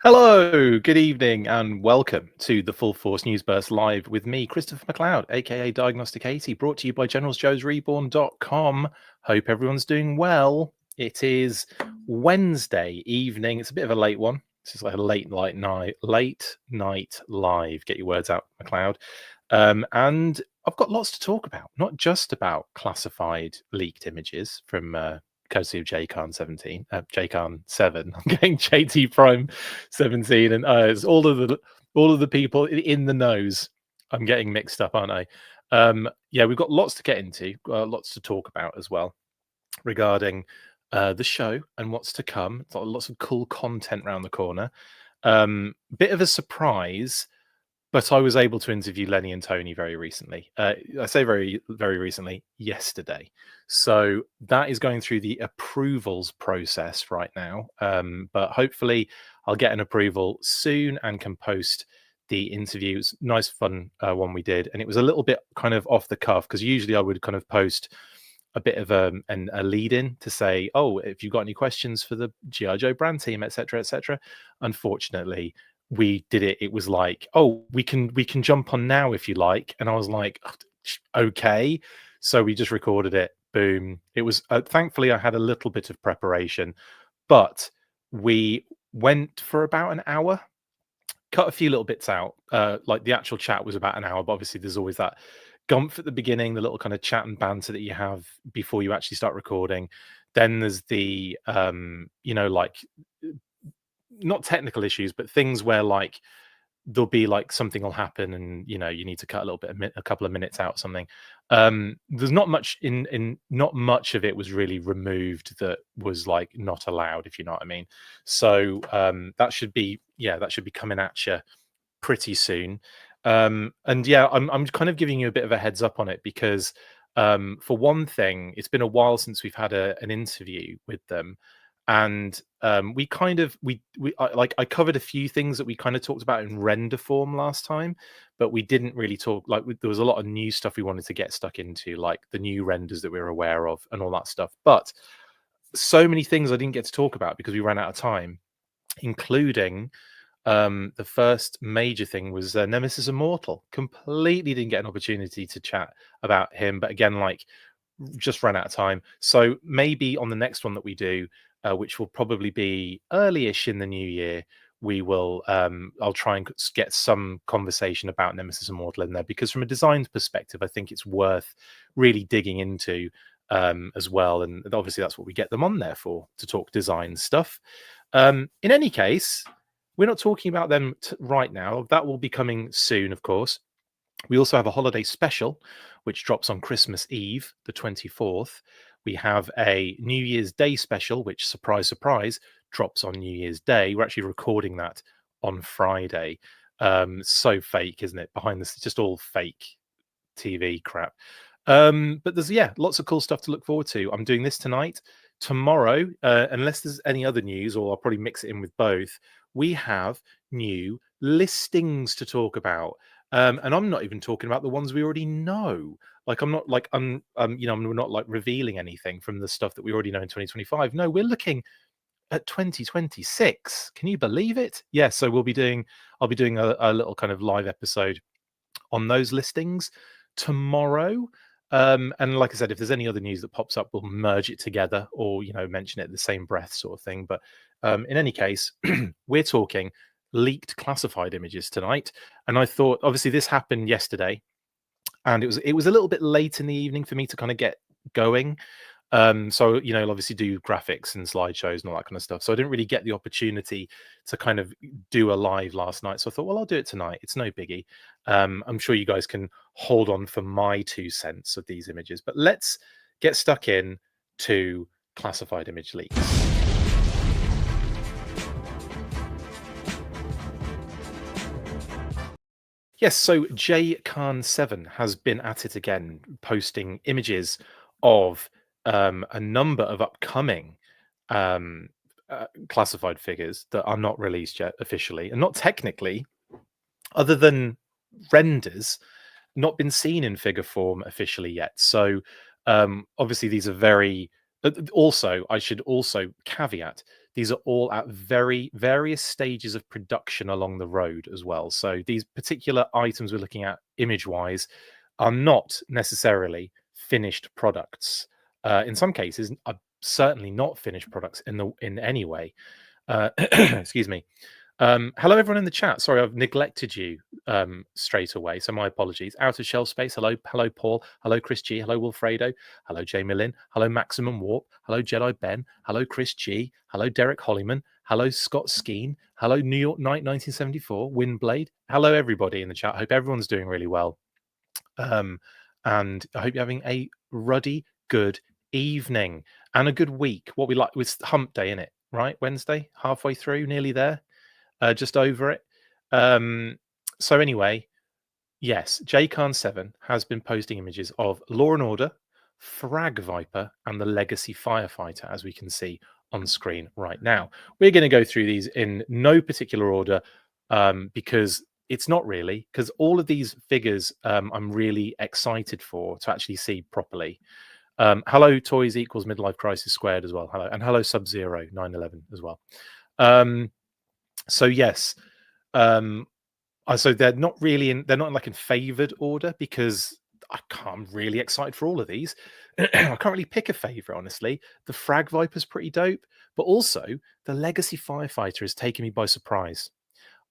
Hello, good evening, and welcome to the Full Force News Burst Live with me, Christopher McLeod, aka Diagnostic 80, brought to you by GeneralsJoesReborn.com. Hope everyone's doing well. It is Wednesday evening. It's a bit of a late one. This is like a late night live. Get your words out, McLeod. And I've got lots to talk about, not just about classified leaked images from courtesy of JCon 17, JCon 7. I'm getting JT Prime 17, and it's all of the people in the nose. I'm getting mixed up, aren't I? Yeah, we've got lots to get into, lots to talk about as well regarding the show and what's to come. Lots of cool content around the corner. Bit of a surprise, but I was able to interview Lenny and Tony very recently. I say very, very recently, yesterday. So that is going through the approvals process right now. But hopefully I'll get an approval soon and can post the interviews. Nice, fun one we did. And it was a little bit kind of off the cuff because usually I would kind of post a bit of a lead in to say, oh, if you've got any questions for the G.I. Joe brand team, etc., etc. Unfortunately, we did it. It was like, oh, we can jump on now if you like. And I was like, okay. So we just recorded it. Boom. It was thankfully I had a little bit of preparation, but we went for about an hour, cut a few little bits out. Like the actual chat was about an hour, but obviously there's always that gumph at the beginning, the little kind of chat and banter that you have before you actually start recording. Then there's the like not technical issues, but things where like there'll be like something will happen and you need to cut a couple of minutes out or something. There's not much not much of it was really removed that was like not allowed, if you know what I mean. So that should be coming at you pretty soon. And yeah, I'm kind of giving you a bit of a heads up on it because for one thing, it's been a while since we've had an interview with them. And I covered a few things that we kind of talked about in render form last time, but we didn't really talk. There was a lot of new stuff we wanted to get stuck into, like the new renders that we were aware of and all that stuff. But so many things I didn't get to talk about because we ran out of time, including the first major thing was Nemesis Immortal. Completely didn't get an opportunity to chat about him, but again, just ran out of time. So maybe on the next one that we do, which will probably be early-ish in the new year, we will I'll try and get some conversation about Nemesis Immortal in there, because from a design perspective I think it's worth really digging into as well, and obviously that's what we get them on there for, to talk design stuff. In any case, we're not talking about them right now. That will be coming soon, of course. We also have a holiday special, which drops on Christmas Eve, the 24th. We have a New Year's Day special, which, surprise, surprise, drops on New Year's Day. We're actually recording that on Friday. So fake, isn't it? Behind this, just all fake TV crap. But there's, lots of cool stuff to look forward to. I'm doing this tonight. Tomorrow, unless there's any other news, or I'll probably mix it in with both, we have new listings to talk about. And I'm not even talking about the ones we already know. Like I'm not like we're not like revealing anything from the stuff that we already know in 2025. No, we're looking at 2026. Can you believe it? Yeah, so I'll be doing a little kind of live episode on those listings tomorrow. And like I said, if there's any other news that pops up, we'll merge it together, or mention it in the same breath, sort of thing. But in any case, we're talking leaked classified images tonight. And I thought, obviously this happened yesterday, and it was a little bit late in the evening for me to kind of get going. So I'll obviously do graphics and slideshows and all that kind of stuff. So I didn't really get the opportunity to kind of do a live last night. So I thought, well, I'll do it tonight. It's no biggie. I'm sure you guys can hold on for my 2 cents of these images. But let's get stuck in to classified image leaks. Yes, so JCon7 has been at it again, posting images of a number of upcoming classified figures that are not released yet officially, and not technically, other than renders, not been seen in figure form officially yet. So obviously these are very Also, I should also caveat, these are all at very various stages of production along the road as well. So these particular items we're looking at image-wise are not necessarily finished products. In some cases, are certainly not finished products in any way. Excuse me. Hello, everyone in the chat. Sorry, I've neglected you straight away, so my apologies. Out of shelf space. Hello, Paul. Hello, Chris G. Hello, Wilfredo. Hello, Jamie Lynn. Hello, Maximum Warp. Hello, Jedi Ben. Hello, Chris G. Hello, Derek Hollyman. Hello, Scott Skeen. Hello, New York Night 1974. Windblade. Hello, everybody in the chat. Hope everyone's doing really well. And I hope you're having a ruddy, good evening and a good week. What we like was Hump Day, in it, right? Wednesday, halfway through, nearly there. Just over it. So anyway, yes, JCarn7 has been posting images of Law and Order, Frag-Viper, and the Legacy Firefighter, as we can see on screen right now. We're going to go through these in no particular order because it's not really, because all of these figures I'm really excited for to actually see properly. Hello, Toys equals Midlife Crisis Squared as well. Hello, and hello, Sub-Zero 911 as well. So yes, so they're not really they're not like in favored order because I'm really excited for all of these. I can't really pick a favorite, honestly. The Frag-Viper's pretty dope, but also the Legacy Firefighter has taken me by surprise.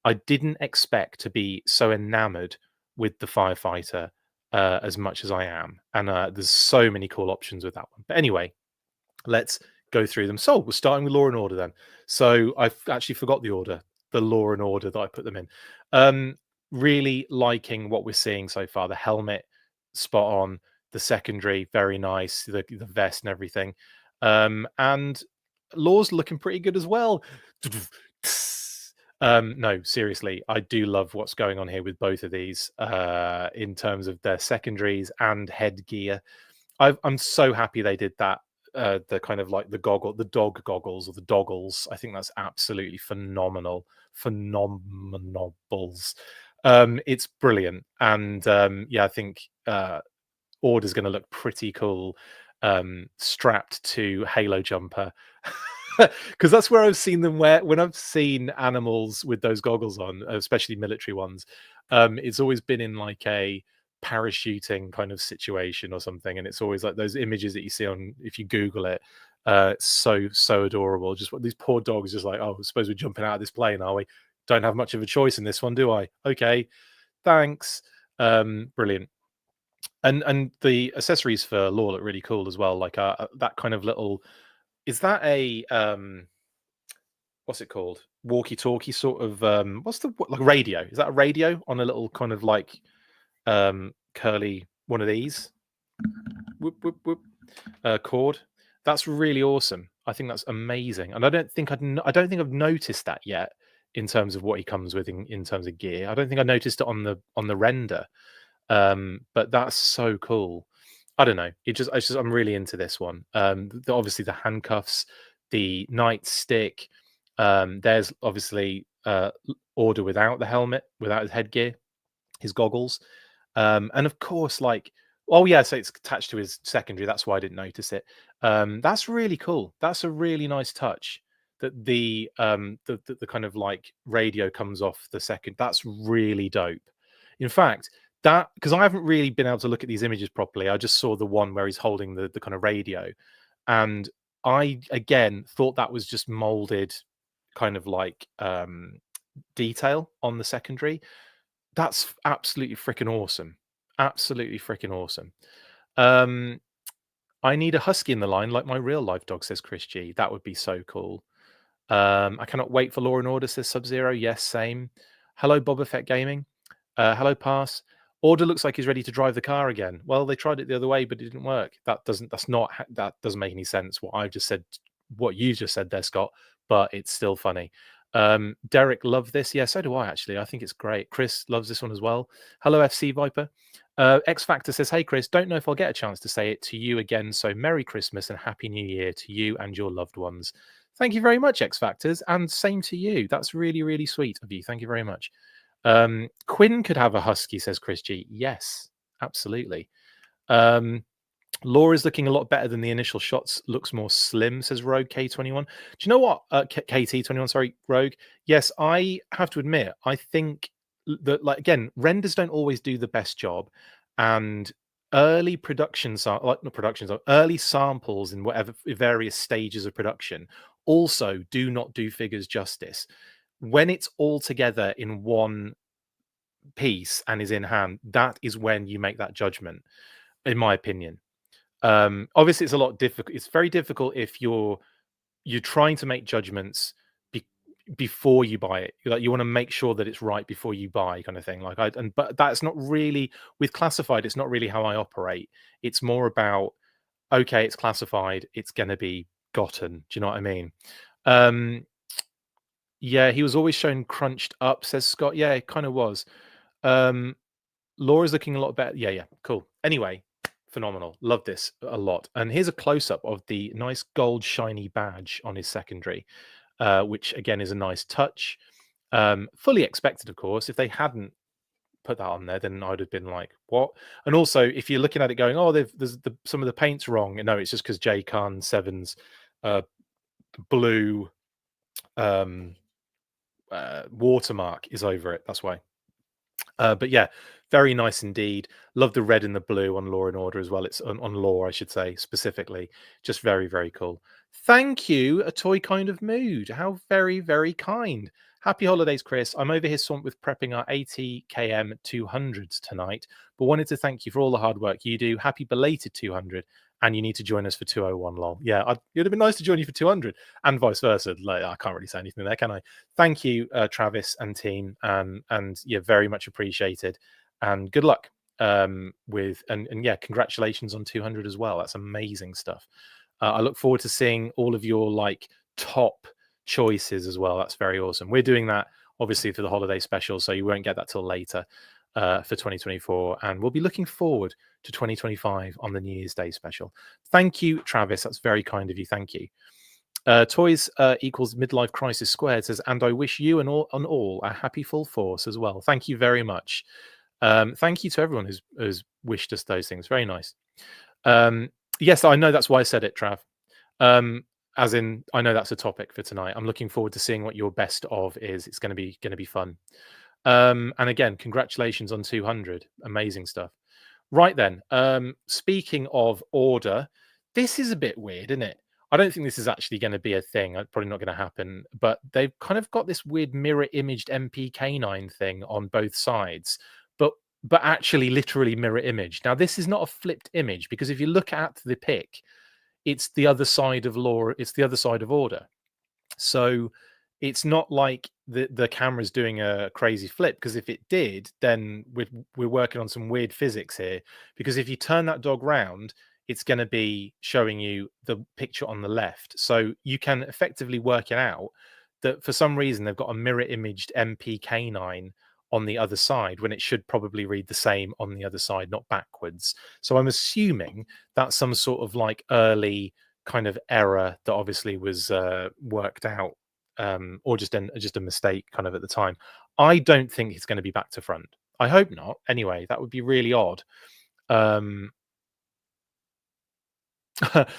I didn't expect to be so enamored with the Firefighter as much as I am, and there's so many cool options with that one. But anyway, let's go through them. So we're starting with Law and Order then. So I've actually forgot the order, the Law and Order that I put them in. Really liking what we're seeing so far. The helmet, spot on. The secondary, very nice. The vest and everything. And Law's looking pretty good as well. No, seriously, I do love what's going on here with both of these in terms of their secondaries and headgear. I'm so happy they did that. The kind of like the dog goggles or the doggles. I think that's absolutely phenomenal. Phenomenals. It's brilliant. And yeah, I think Order's going to look pretty cool strapped to Halo jumper. Because that's where I've seen them wear. When I've seen animals with those goggles on, especially military ones, it's always been in like a parachuting kind of situation or something, and it's always like those images that you see on, if you Google it, so adorable. Just what these poor dogs, just like, oh, I suppose we're jumping out of this plane, are we? Don't have much of a choice in this one, do I? Okay, thanks. Brilliant. And the accessories for Law look really cool as well. Like that kind of little, is that a what's it called? Walkie-talkie sort of what's the like radio? Is that a radio on a little kind of like curly one of these? Whoop whoop whoop cord. That's really awesome. I think that's amazing. And I don't think I've noticed that yet in terms of what he comes with in terms of gear. I don't think I noticed it on the render. But that's so cool. I don't know. It's just I'm really into this one. Obviously the handcuffs, the nightstick. There's obviously Order without the helmet, without his headgear, his goggles, and of course, like, oh yeah, so it's attached to his secondary. That's why I didn't notice it. That's really cool. That's a really nice touch. That the kind of like radio comes off the second. That's really dope. In fact, that, because I haven't really been able to look at these images properly. I just saw the one where he's holding the kind of radio, and I again thought that was just molded kind of like detail on the secondary. That's absolutely freaking awesome. Absolutely freaking awesome. I need a husky in the line like my real life dog, says Chris G. That would be so cool. I cannot wait for Law and Order, says Sub-Zero. Yes, same. Hello, Boba Fett Gaming. Hello, Pass. Order looks like he's ready to drive the car again. Well, they tried it the other way, but it didn't work. That doesn't make any sense. What you just said there, Scott, but it's still funny. Derek loved this. Yeah, so do I, actually. I think it's great. Chris loves this one as well. Hello, FC Viper. X Factor says, hey, Chris, don't know if I'll get a chance to say it to you again. So Merry Christmas and Happy New Year to you and your loved ones. Thank you very much, X Factors. And same to you. That's really, really sweet of you. Thank you very much. Quinn could have a husky, says Chris G. Yes, absolutely. Law is looking a lot better than the initial shots. Looks more slim, says Rogue K21. Do you know what? KT21, sorry, Rogue. Yes, I have to admit, I think that, like, again, renders don't always do the best job, and early productions are like not productions, early samples in whatever various stages of production also do not do figures justice. When it's all together in one piece and is in hand, that is when you make that judgment, in my opinion. Obviously it's a lot difficult. It's very difficult if you're trying to make judgments be, before you buy it. Like, you want to make sure that it's right before you buy, kind of thing. Like, but that's not really with classified. It's not really how I operate. It's more about, okay, it's classified, it's going to be gotten. Do you know what I mean? Yeah, he was always shown crunched up, says Scott. Yeah, it kind of was. Laura's looking a lot better. Yeah, cool. Anyway, phenomenal. Love this a lot. And here's a close-up of the nice gold shiny badge on his secondary, which again is a nice touch. Fully expected, of course. If they hadn't put that on there, then I'd have been like, what? And also, if you're looking at it going, oh, there's some of the paint's wrong. No, it's just because J Khan 7's blue watermark is over it. That's why. But yeah, very nice indeed. Love the red and the blue on Law and Order as well. It's on Law, I should say, specifically. Just very, very cool. Thank you, A Toy Kind of Mood. How very, very kind. Happy holidays, Chris. I'm over here swamped with prepping our 80 km 200s tonight, but wanted to thank you for all the hard work you do. Happy belated 200, and you need to join us for 201, lol. Yeah, it would have been nice to join you for 200, and vice versa. Like, I can't really say anything there, can I? Thank you, Travis and team, and yeah, very much appreciated, and good luck with and yeah, congratulations on 200 as well. That's amazing stuff. I look forward to seeing all of your like top choices as well. That's very awesome. We're doing that obviously for the holiday special, so you won't get that till later for 2024, and we'll be looking forward to 2025 on the New Year's Day special. Thank you, Travis. That's very kind of you. Thank you. Toys equals midlife crisis squared says, and I wish you and all a happy full force as well. Thank you very much. Thank you to everyone who's wished us those things. Very nice. Yes, I know that's why I said it, Trav. As in, I know that's a topic for tonight. I'm looking forward to seeing what your best of is. It's going to be fun. And again, congratulations on 200. Amazing stuff. Right then. Speaking of order, this is a bit weird, isn't it? I don't think this is actually going to be a thing. Probably not going to happen. But they've kind of got this weird mirror imaged MPK9 thing on both sides, but actually literally mirror image. Now, this is not a flipped image, because if you look at the pic, it's the other side of law. It's the other side of order. So it's not like the camera's doing a crazy flip, because if it did, then we're working on some weird physics here. Because if you turn that dog round, it's going to be showing you the picture on the left. So you can effectively work it out that for some reason they've got a mirror imaged MPK9 on the other side, when it should probably read the same on the other side, not backwards. So I'm assuming that's some sort of like early kind of error that obviously was worked out, or just a mistake kind of at the time. I don't think it's going to be back to front. I hope not. Anyway, that would be really odd.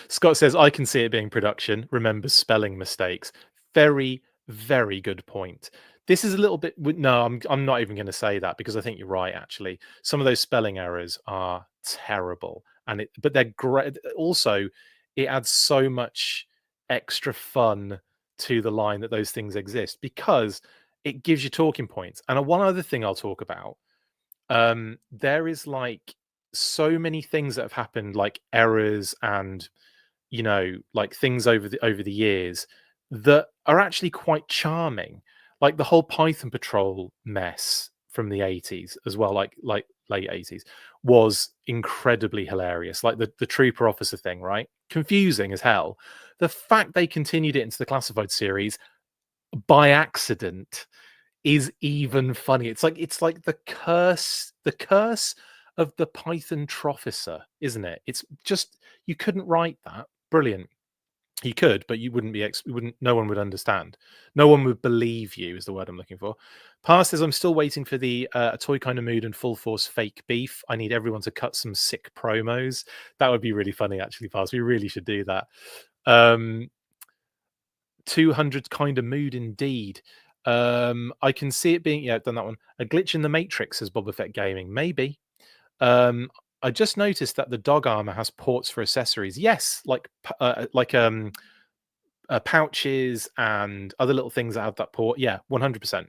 Scott says, I can see it being production. Remember spelling mistakes. Very, very good point. This is a little bit. No, I'm not even going to say that, because I think you're right. Actually, some of those spelling errors are terrible, but they're great. Also, it adds so much extra fun to the line that those things exist, because it gives you talking points. And one other thing I'll talk about. There is like so many things that have happened, like errors and like things over the years that are actually quite charming, like the whole Python Patrol mess from the 80s as well, like late 80s, was incredibly hilarious. Like the trooper officer thing, right? Confusing as hell. The fact they continued it into the classified series by accident is even funny. It's like the curse of the Python Trofficer, isn't it? It's just, you couldn't write that. Brilliant. You could, but you wouldn't be. You wouldn't. No one would understand. No one would believe you. Is the word I'm looking for. Past says I'm still waiting for the a toy kind of mood and full force fake beef. I need everyone to cut some sick promos. That would be really funny, actually. Past, we really should do that. 200 kind of mood indeed. I can see it being, yeah, done that one. A glitch in the Matrix, says Boba Fett Gaming. Maybe. I just noticed that the dog armor has ports for accessories. Yes, like pouches and other little things that have that port. Yeah, 100%.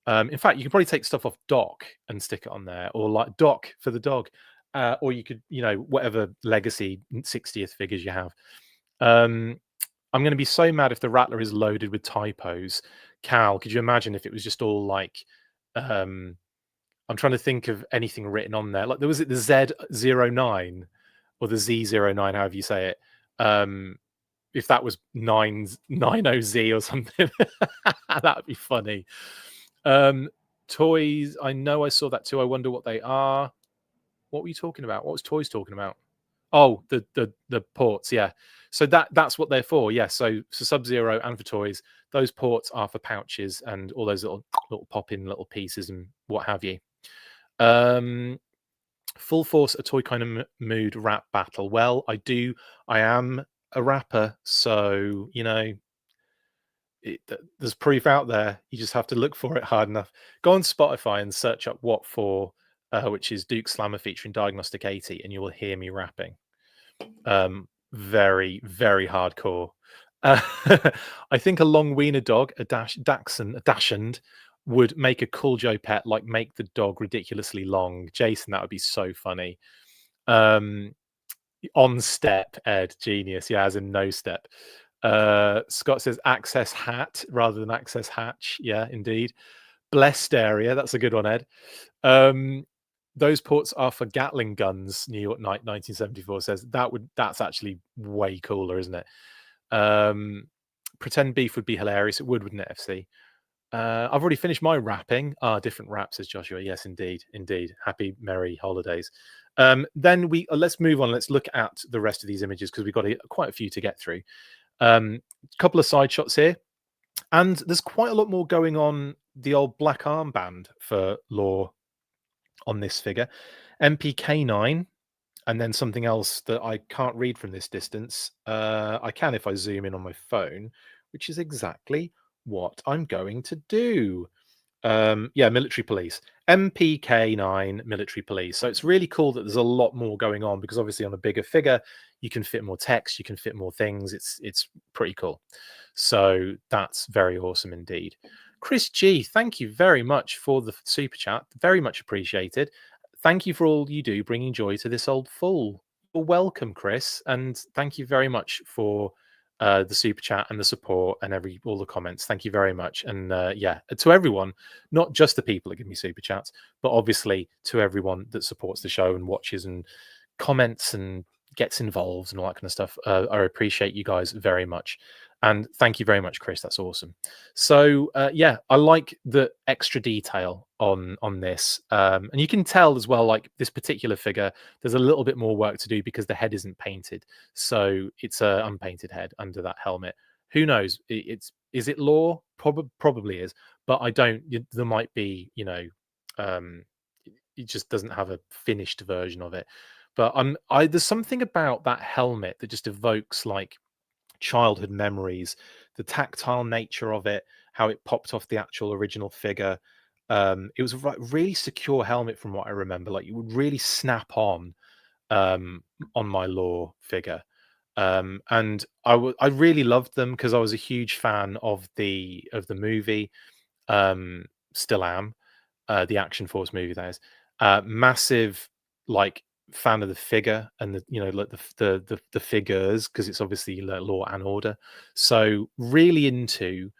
In fact, you can probably take stuff off dock and stick it on there, or like dock for the dog, or you could, whatever legacy 60th figures you have. I'm going to be so mad if the Rattler is loaded with typos. Cal, could you imagine if it was just all like, I'm trying to think of anything written on there. Like, there was it the Z09 or the Z09, however you say it. If that was 90Z or something, that would be funny. Toys, I know I saw that too. I wonder what they are. What were you talking about? What was Toys talking about? Oh, the ports, yeah. So that's what they're for, yeah. So for Sub-Zero and for Toys, those ports are for pouches and all those little pop-in little pieces and what have you. Full Force, a toy kind of mood rap battle. Well, I am a rapper, so there's proof out there. You just have to look for it hard enough. Go on Spotify and search up What For, which is Duke Slammer featuring Diagnostic 80, and you will hear me rapping. Very, very hardcore. I think a long wiener dog, a Dachshund, would make a cool Joe pet, like make the dog ridiculously long. Jason, that would be so funny. On step, Ed, genius. Yeah, as in no step. Scott says access hat rather than access hatch. Yeah, indeed. Blessed area. That's a good one, Ed. Those ports are for Gatling guns. New York Night 1974 says that's actually way cooler, isn't it? Pretend beef would be hilarious. It would, wouldn't it, FC? I've already finished my rapping. Different rap, says Joshua. Yes, indeed. Happy merry holidays. Then let's move on. Let's look at the rest of these images because we've got quite a few to get through. A couple of side shots here, and there's quite a lot more going on. The old black armband for Law on this figure, MPK9, and then something else that I can't read from this distance. I can if I zoom in on my phone, which is exactly what I'm going to do. Yeah, military police, MPK9 military police. So it's really cool that there's a lot more going on because obviously on a bigger figure you can fit more text, you can fit more things. It's pretty cool. So that's very awesome indeed. Chris G, thank you very much for the super chat. Very much appreciated. Thank you for all you do, bringing joy to this old fool. You're welcome, Chris, and thank you very much for the super chat and the support and all the comments. Thank you very much. And yeah, to everyone, not just the people that give me super chats, but obviously to everyone that supports the show and watches and comments and gets involved and all that kind of stuff. I appreciate you guys very much. And thank you very much, Chris. That's awesome. So yeah, I like the extra detail on this. And you can tell as well, like this particular figure, there's a little bit more work to do because the head isn't painted. So it's an unpainted head under that helmet. Who knows? Is it Law? Probably is. But I don't, there might be, it just doesn't have a finished version of it. But there's something about that helmet that just evokes like childhood memories, the tactile nature of it, how it popped off the actual original figure. It was a really secure helmet from what I remember. Like you would really snap on my Law figure. And I really loved them because I was a huge fan of the movie. Still am. The Action Force movie, that is. Massive like fan of the figure and like the figures because it's obviously Law and Order. So really into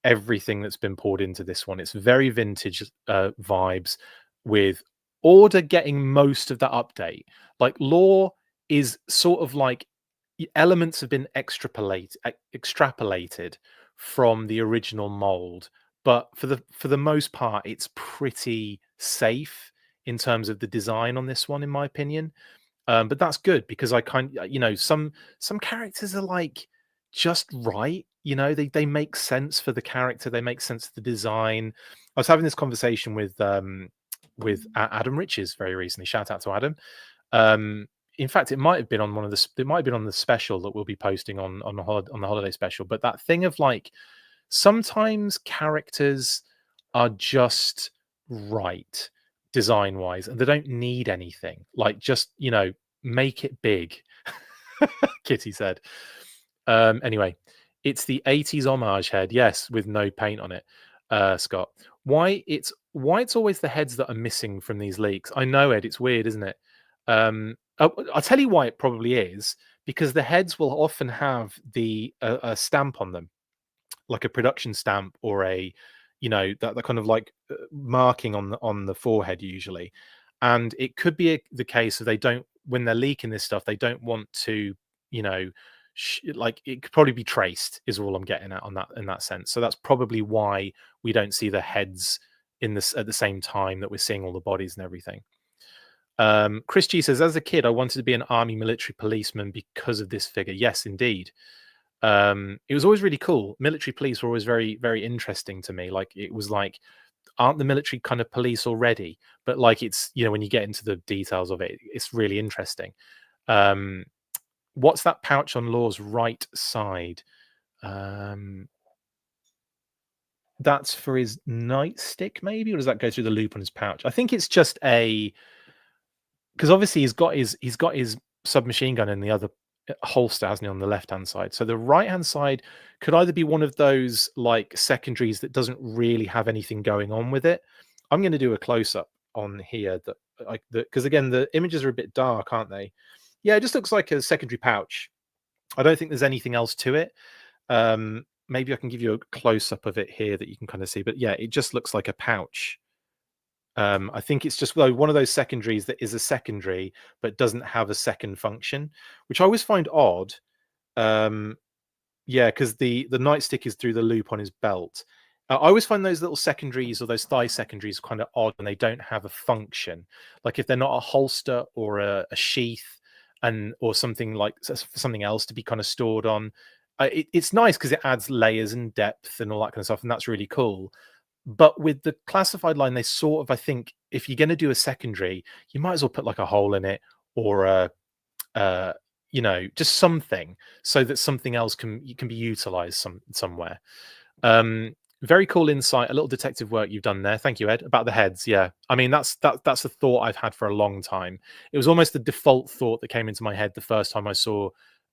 everything that's been poured into this one. It's very vintage vibes with Order getting most of that update. Like Law is sort of like elements have been extrapolated from the original mold, but for the most part it's pretty safe in terms of the design on this one, in my opinion. But that's good because I some characters are like just right. You know, they make sense for the character. They make sense for the design. I was having this conversation with Adam Riches very recently. Shout out to Adam. In fact, it might have been on it might have been on the special that we'll be posting on the holiday special. But that thing of like, sometimes characters are just right design wise, and they don't need anything. Like, just, you know, make it big. Kitty said. Anyway, it's the 80s homage head, yes, with no paint on it. Scott, why it's always the heads that are missing from these leaks? I know, Ed, it's weird, isn't it? I'll tell you why it probably is, because the heads will often have a stamp on them, like a production stamp, or a, you know, that kind of like marking on the forehead usually. And it could be the case that they don't, when they're leaking this stuff, they don't want to, you know, like, it could probably be traced, is all I'm getting at on that, in that sense. So that's probably why we don't see the heads in this at the same time that we're seeing all the bodies and everything. Chris G says, as a kid, I wanted to be an army military policeman because of this figure. Yes, indeed. It was always really cool. Military police were always very, very interesting to me. Like, it was like, aren't the military kind of police already? But like, it's, you know, when you get into the details of it, it's really interesting. What's that pouch on Law's right side? That's for his nightstick, maybe, or does that go through the loop on his pouch? I think it's just because obviously he's got his submachine gun in the other holster, hasn't he, on the left hand side? So the right hand side could either be one of those like secondaries that doesn't really have anything going on with it. I'm going to do a close up on here because again, the images are a bit dark, aren't they? Yeah, it just looks like a secondary pouch. I don't think there's anything else to it. Maybe I can give you a close up of it here that you can kind of see. But yeah, it just looks like a pouch. I think it's just one of those secondaries that is a secondary but doesn't have a second function, which I always find odd. Yeah, because the nightstick is through the loop on his belt. I always find those little secondaries, or those thigh secondaries, kind of odd when they don't have a function. Like, if they're not a holster or a sheath, or something like something else to be kind of stored on. It's nice because it adds layers and depth and all that kind of stuff, and that's really cool. But with the classified line, they sort of, I think, if you're going to do a secondary, you might as well put like a hole in it, or you know, just something, so that something else can be utilized somewhere. Very cool insight, a little detective work you've done there. Thank you, Ed, about the heads. Yeah, I mean, that's a thought I've had for a long time. It was almost the default thought that came into my head the first time I saw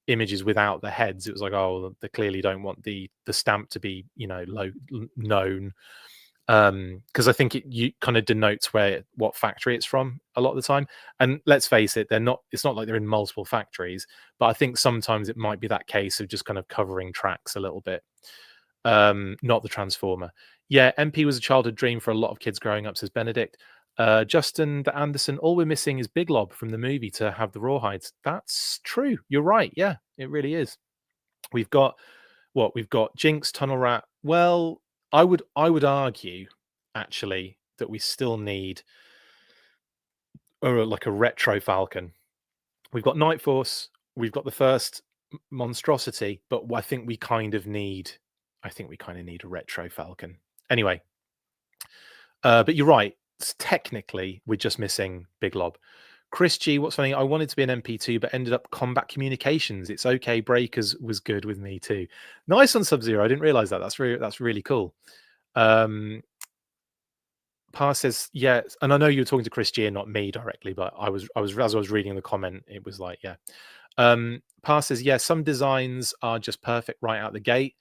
images without the heads. It was like, oh, they clearly don't want the stamp to be, you know, known, because I think you kind of denotes what factory it's from a lot of the time. And let's face it, it's not like they're in multiple factories, but I think sometimes it might be that case of just kind of covering tracks a little bit. Not the transformer. Yeah, MP was a childhood dream for a lot of kids growing up, says Benedict. Justin the Anderson, all we're missing is Big Lob from the movie to have the rawhides. That's true. You're right. Yeah, it really is. We've got Jinx, Tunnel Rat. Well, I would argue actually that we still need like a retro Falcon. We've got Night Force, we've got the first monstrosity, but I think we kind of need a retro Falcon. Anyway, but you're right. Technically, we're just missing Big Lob. Chris G, what's funny? I wanted to be an MP2, but ended up combat communications. It's okay. Breakers was good with me too. Nice on Sub-Zero. I didn't realize that. That's really cool. Pa says, yeah, and I know you were talking to Chris G and not me directly, but I was as I was reading the comment, it was like, yeah. Pa says, yeah, some designs are just perfect right out the gate.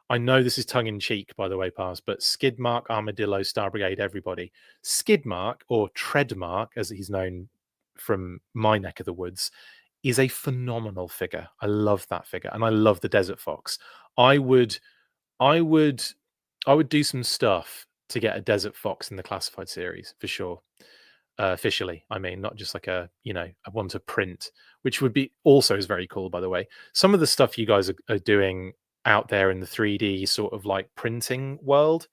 I know this is tongue in cheek, by the way, Pass, but Skidmark, Armadillo, Star Brigade, everybody. Skidmark, or Treadmark, as he's known from my neck of the woods, is a phenomenal figure. I love that figure, and I love the Desert Fox. I would do some stuff to get a Desert Fox in the Classified series for sure. Officially, I mean, not just like I want to print, which would be also is very cool, by the way. Some of the stuff you guys are doing out there in the 3D sort of like printing world,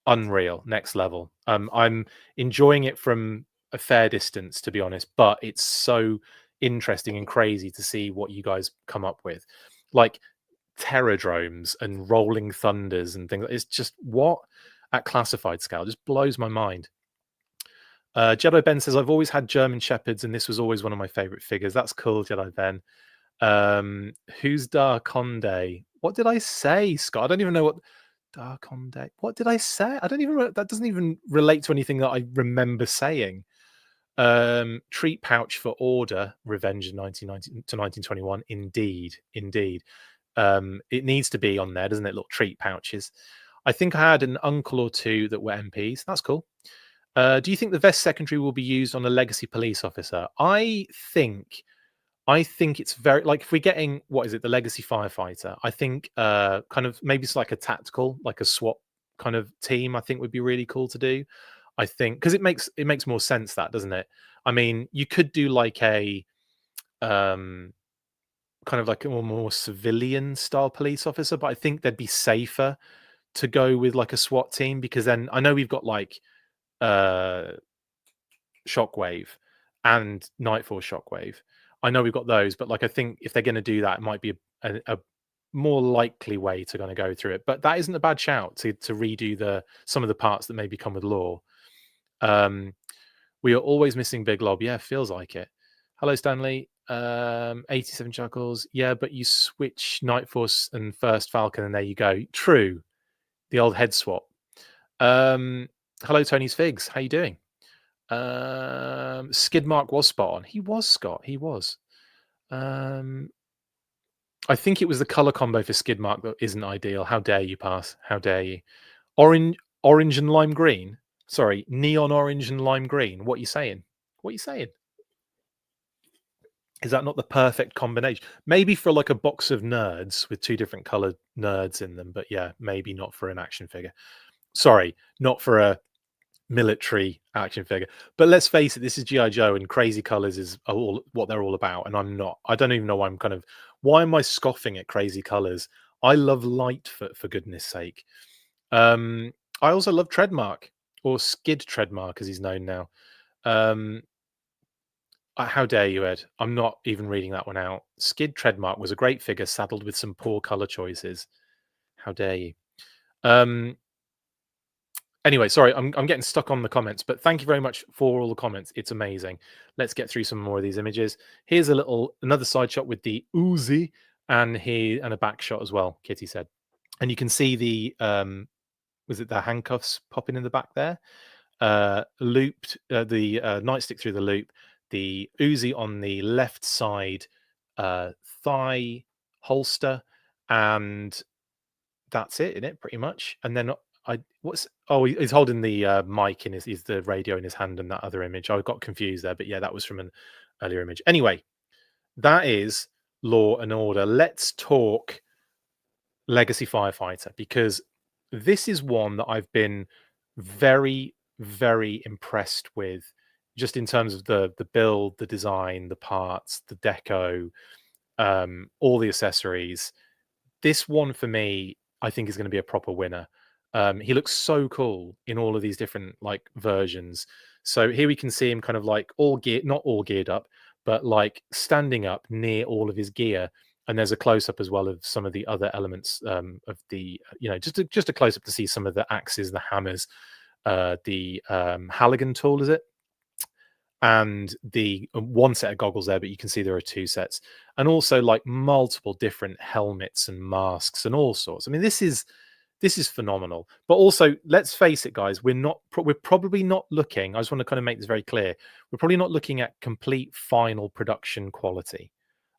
unreal, next level. I'm enjoying it from a fair distance, to be honest, but it's so interesting and crazy to see what you guys come up with. Like, Terradromes and Rolling Thunders and things. It's just what at classified scale just blows my mind. Jedi Ben says, I've always had German Shepherds, and this was always one of my favorite figures. That's cool, Jedi Ben. Who's Darkonde? What did I say, Scott? I don't even know what Darkonde. What did I say? I don't even. That doesn't even relate to anything that I remember saying. Treat pouch for Order, Revenge in 1990 to 1921. Indeed. It needs to be on there, doesn't it? Little treat pouches. I think I had an uncle or two that were MPs. That's cool. Do you think the vest secondary will be used on a legacy police officer? I think it's very, like, if we're getting, what is it, the legacy firefighter, I think kind of maybe it's like a tactical, like a SWAT kind of team, I think would be really cool to do. I think because it makes more sense, that, doesn't it? I mean, you could do like a kind of like a more civilian style police officer, but I think they'd be safer to go with like a SWAT team, because then I know we've got like Shockwave and Nightfall Shockwave. I know we've got those, but like I think if they're going to do that, it might be a more likely way to kind of go through it. But that isn't a bad shout to redo some of the parts that maybe come with Law. We are always missing Big Lob. Yeah, feels like it. Hello, Stanley. 87 chuckles. Yeah, but you switch Night Force and First Falcon, and there you go. True. The old head swap. Hello, Tony's Figs. How you doing? Skidmark was spot on. He was, Scott. He was. I think it was the color combo for Skidmark that isn't ideal. How dare you, Pass? How dare you? Orange and lime green. Sorry, neon orange and lime green. What are you saying? What are you saying? Is that not the perfect combination? Maybe for like a box of nerds with two different colored nerds in them, but yeah, maybe not for an action figure. Sorry, not for a military action figure. But let's face it, this is G.I. Joe, and crazy colors is all what they're all about. And I don't even know why why am I scoffing at crazy colors? I love Lightfoot, for goodness sake. I also love Treadmark, or Skid Treadmark as he's known now. How dare you, Ed? I'm not even reading that one out. Skid Treadmark was a great figure saddled with some poor color choices. How dare you? Anyway, sorry, I'm getting stuck on the comments, but thank you very much for all the comments. It's amazing. Let's get through some more of these images. Here's another side shot with the Uzi, and a back shot as well, Kitty said. And you can see the was it the handcuffs popping in the back there? Looped the nightstick through the loop, the Uzi on the left side thigh holster, and that's it, isn't it? Pretty much. And then he's holding the mic in he's the radio in his hand, and that other image. I got confused there, but yeah, that was from an earlier image. Anyway, that is Law and Order. Let's talk Legacy Firefighter, because this is one that I've been very, very impressed with, just in terms of the build, the design, the parts, the deco, all the accessories. This one for me, I think, is going to be a proper winner. He looks so cool in all of these different like versions. So here we can see him kind of like not all geared up, but like standing up near all of his gear. And there's a close up as well of some of the other elements of the, just a close up to see some of the axes, the hammers, the Halligan tool, is it? And the one set of goggles there, but you can see there are two sets, and also like multiple different helmets and masks and all sorts. I mean, this is phenomenal. But also, let's face it, guys, we're probably not looking, I just want to kind of make this very clear, we're probably not looking at complete final production quality.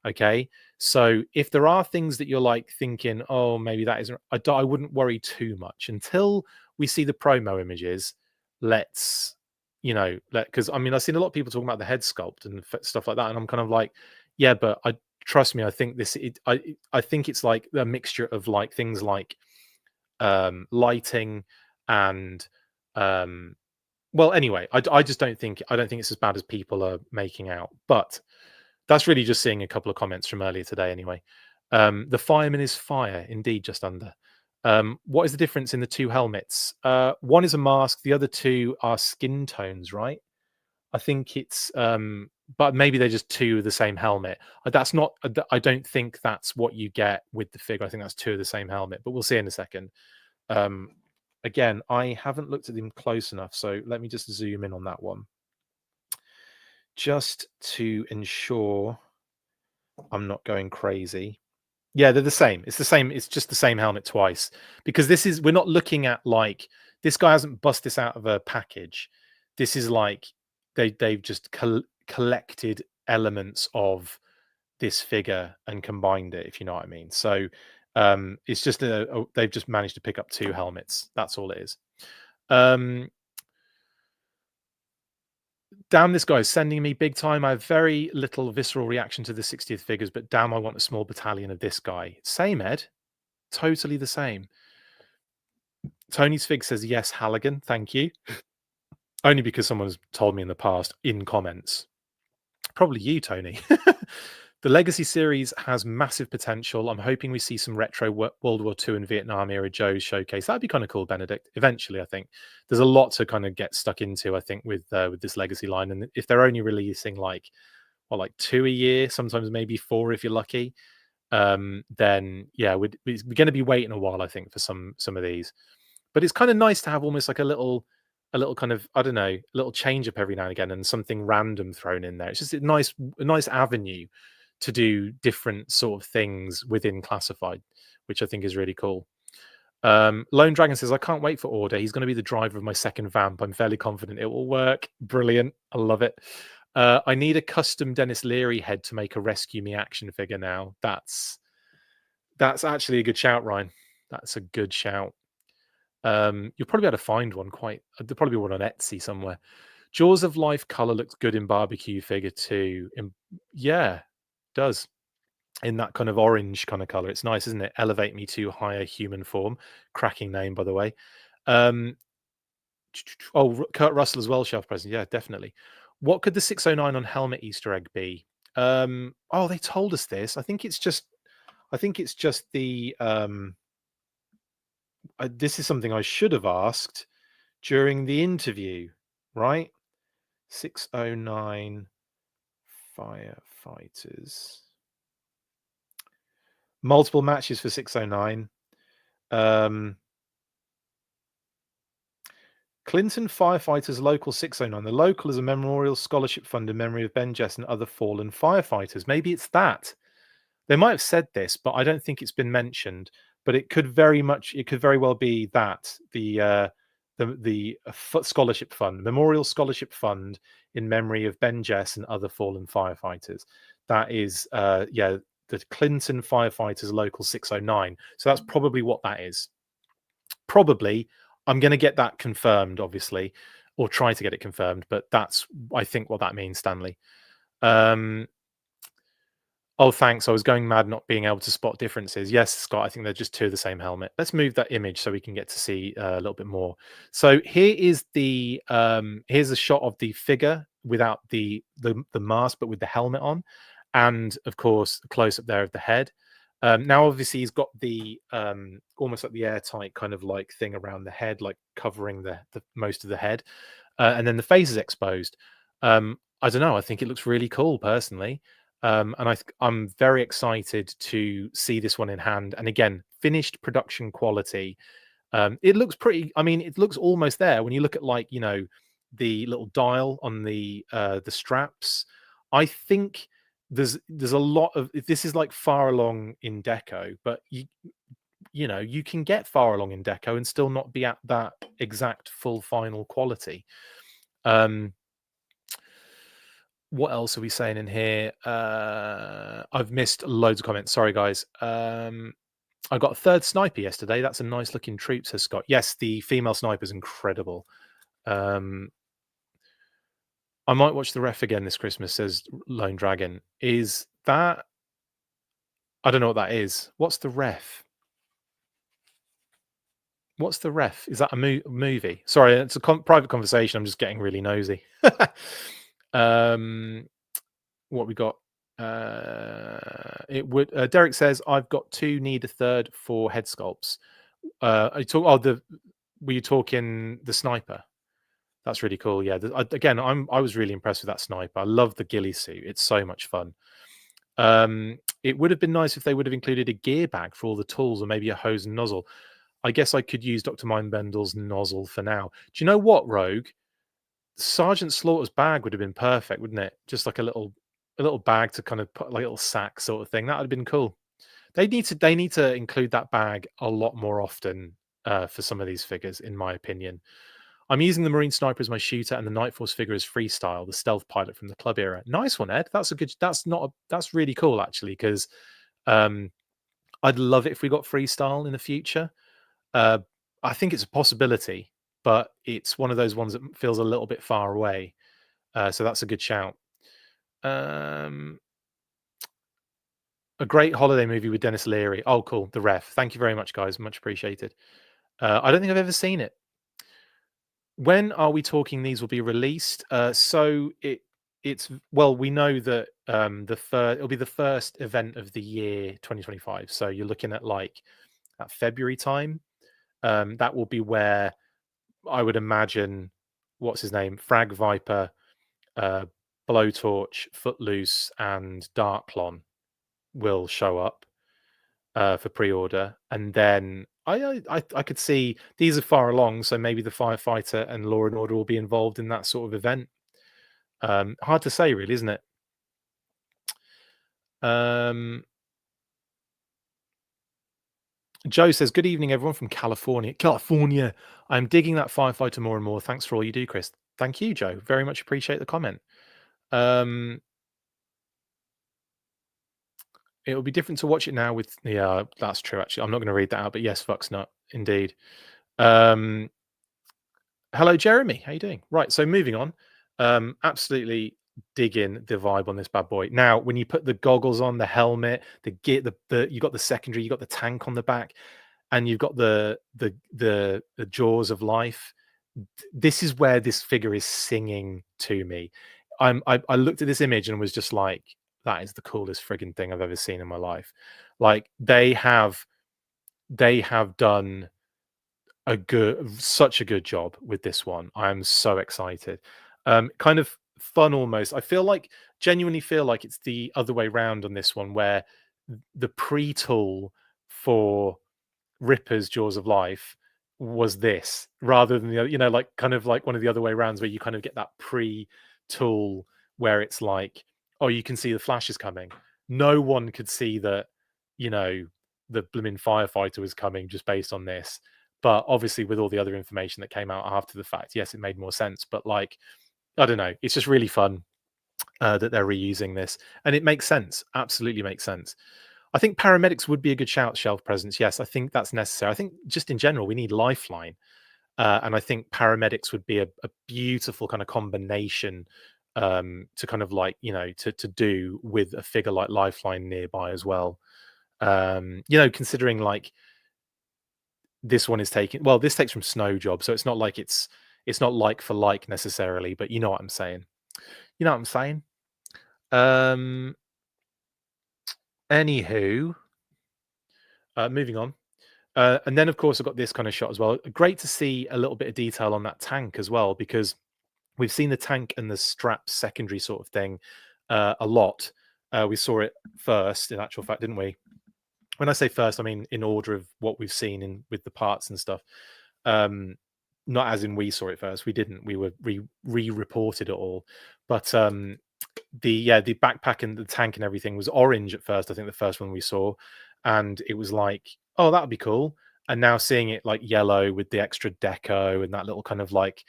Okay, so if there are things that you're like thinking, oh, maybe that isn't, I wouldn't worry too much until we see the promo images. Let's, because I mean, I've seen a lot of people talking about the head sculpt and stuff like that, and I'm kind of like, yeah, but trust me, I think I think it's like a mixture of like things like lighting and well, anyway, I just don't think it's as bad as people are making out. But that's really just seeing a couple of comments from earlier today anyway. The fireman is fire, indeed, just under. What is the difference in the two helmets? One is a mask, the other two are skin tones, right? I think it's but maybe they're just two of the same helmet. That's not. I don't think that's what you get with the figure. I think that's two of the same helmet, but we'll see in a second. Again, I haven't looked at them close enough, so let me just zoom in on that one, just to ensure I'm not going crazy. Yeah, they're the same. It's the same. It's just the same helmet twice, because we're not looking at like, this guy hasn't bust this out of a package. This is like they've just collected elements of this figure and combined it, if you know what I mean. So it's just they've just managed to pick up two helmets. That's all it is. Damn, this guy's sending me big time. I have very little visceral reaction to the 60th figures, but damn, I want a small battalion of this guy. Same, Ed. Totally the same. Tony's Fig says, yes, Halligan, thank you. Only because someone's told me in the past in comments. Probably you, Tony. The Legacy series has massive potential. I'm hoping we see some retro World War II and Vietnam era Joes showcase. That'd be kind of cool, Benedict. Eventually, I think there's a lot to kind of get stuck into, I think, with this Legacy line. And if they're only releasing like 2 a year, sometimes maybe 4 if you're lucky, then yeah, we're going to be waiting a while, I think, for some of these. But it's kind of nice to have almost like a little kind of, I don't know, a little change up every now and again, and something random thrown in there. It's just a nice avenue to do different sort of things within Classified, which I think is really cool. Lone Dragon says, I can't wait for Order. He's going to be the driver of my second vamp. I'm fairly confident it will work. Brilliant. I love it. I need a custom Dennis Leary head to make a Rescue Me action figure now. That's actually a good shout, Ryan. That's a good shout. You'll probably be able to find one there'll probably be one on Etsy somewhere. Jaws of Life color looks good in barbecue figure too. Yeah, does, in that kind of orange kind of color. It's nice, isn't it? Elevate Me to Higher Human Form. Cracking name, by the way. Kurt Russell as well, shelf present. Yeah, definitely. What could the 609 on helmet Easter egg be? They told us this. I think it's just the this is something I should have asked during the interview, right? 609 firefighters. Multiple matches for 609. Clinton Firefighters Local 609. The local is a memorial scholarship fund in memory of Ben Jess and other fallen firefighters. Maybe it's that. They might have said this, but I don't think it's been mentioned. But it could very well be that the scholarship fund, memorial scholarship fund in memory of Ben Jess and other fallen firefighters. That is, the Clinton Firefighters Local 609. So that's probably what that is. Probably. I'm going to get that confirmed, obviously, or try to get it confirmed. But that's, I think, what that means, Stanley. Oh, thanks. I was going mad not being able to spot differences. Yes, Scott, I think they're just two of the same helmet. Let's move that image so we can get to see a little bit more. So here is here's a shot of the figure without the mask, but with the helmet on. And of course, a close up there of the head. Now, obviously, he's got the almost like the airtight kind of like thing around the head, like covering the most of the head. And then the face is exposed. I don't know. I think it looks really cool, personally. And I'm very excited to see this one in hand. And again, finished production quality. It looks pretty. I mean, it looks almost there when you look at, like, you know, the little dial on the straps. I think there's a lot of, this is like far along in deco, but you know, you can get far along in deco and still not be at that exact full final quality. What else are we saying in here? I've missed loads of comments. Sorry, guys. I got a third sniper yesterday. That's a nice looking troop, says Scott. Yes, the female sniper is incredible. I might watch The Ref again this Christmas, says Lone Dragon. Is that... I don't know what that is. What's The Ref? What's The Ref? Is that a movie? Sorry, it's a private conversation. I'm just getting really nosy. What we got? Derek says, I've got 2, need a third for head sculpts. Were you talking the sniper? That's really cool. Yeah. Again, I was really impressed with that sniper. I love the ghillie suit. It's so much fun. It would have been nice if they would have included a gear bag for all the tools, or maybe a hose and nozzle. I guess I could use Dr. Mindbendel's nozzle for now. Do you know what, Rogue? Sergeant Slaughter's bag would have been perfect, wouldn't it? Just like a little bag to kind of put, like a little sack sort of thing. That would have been cool. They need to include that bag a lot more often for some of these figures, in my opinion. I'm using the Marine Sniper as my shooter and the Night Force figure as freestyle, the stealth pilot from the club era. Nice one, Ed. That's a good. That's not. That's really cool, actually, because um, I'd love it if we got freestyle in the future. Uh, I think it's a possibility, but it's one of those ones that feels a little bit far away. So that's a good shout. A great holiday movie with Dennis Leary. Oh, cool. The Ref. Thank you very much, guys. Much appreciated. I don't think I've ever seen it. When are we talking these will be released? It's well, we know that it'll be the first event of the year 2025. So you're looking at like at February time. That will be where I would imagine what's his name, Frag-Viper, Blowtorch, Footloose, and Darklon will show up for pre-order, and then I could see these are far along, so maybe the Firefighter and Law and Order will be involved in that sort of event. Hard to say, really, isn't it? Joe says, "Good evening, everyone from California. California, I'm digging that Firefighter more and more. Thanks for all you do, Chris." Thank you, Joe. Very much appreciate the comment. It'll be different to watch it now with yeah, that's true. Actually, I'm not going to read that out, but yes, fuck's nut, indeed. Hello, Jeremy. How you doing? Right. So moving on. Absolutely digging the vibe on this bad boy. Now, when you put the goggles on, the helmet, the gear, the you got the secondary, you got the tank on the back, and you've got the jaws of life. This is where this figure is singing to me. I looked at this image and was just like, that is the coolest frigging thing I've ever seen in my life. Like they have done such a good job with this one. I am so excited. Kind of fun almost. Genuinely feel like it's the other way around on this one, where the pre-tool for Ripper's Jaws of Life was this, rather than the other, like kind of like one of the other way rounds where you kind of get that pre-tool where it's like, oh, you can see the flashes coming. No one could see that, the blooming Firefighter was coming just based on this. But obviously, with all the other information that came out after the fact, yes, it made more sense. But like, I don't know, it's just really fun that they're reusing this, and it makes sense. Absolutely makes sense. I think paramedics would be a good shout. Shelf presence, yes, I think that's necessary. I think just in general, we need Lifeline, and I think paramedics would be a beautiful kind of combination to kind of like to do with a figure like Lifeline nearby as well. Considering like this one is taking this takes from Snow Job, so it's not like it's not like for like necessarily, but you know what I'm saying. You know what I'm saying. Anywho, moving on. And then, of course, I've got this kind of shot as well. Great to see a little bit of detail on that tank as well, because we've seen the tank and the straps secondary sort of thing a lot. We saw it first, in actual fact, didn't we? When I say first, I mean in order of what we've seen with the parts and stuff. Not as in we saw it first. We didn't. We were re-reported it all. But the backpack and the tank and everything was orange at first. I think the first one we saw, and it was like, oh, that would be cool. And now seeing it like yellow with the extra deco and that little kind of like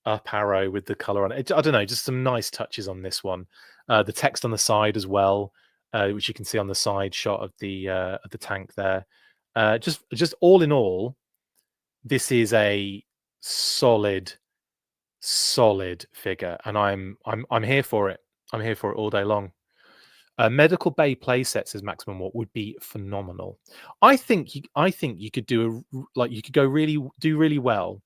up arrow with the color on it. I don't know, just some nice touches on this one. The text on the side as well, which you can see on the side shot of the tank there. Just all in all, this is a solid figure, and I'm here for it. I'm here for it all day long. Medical bay playset, says Maximum What, would be phenomenal. I think you could do you could do really well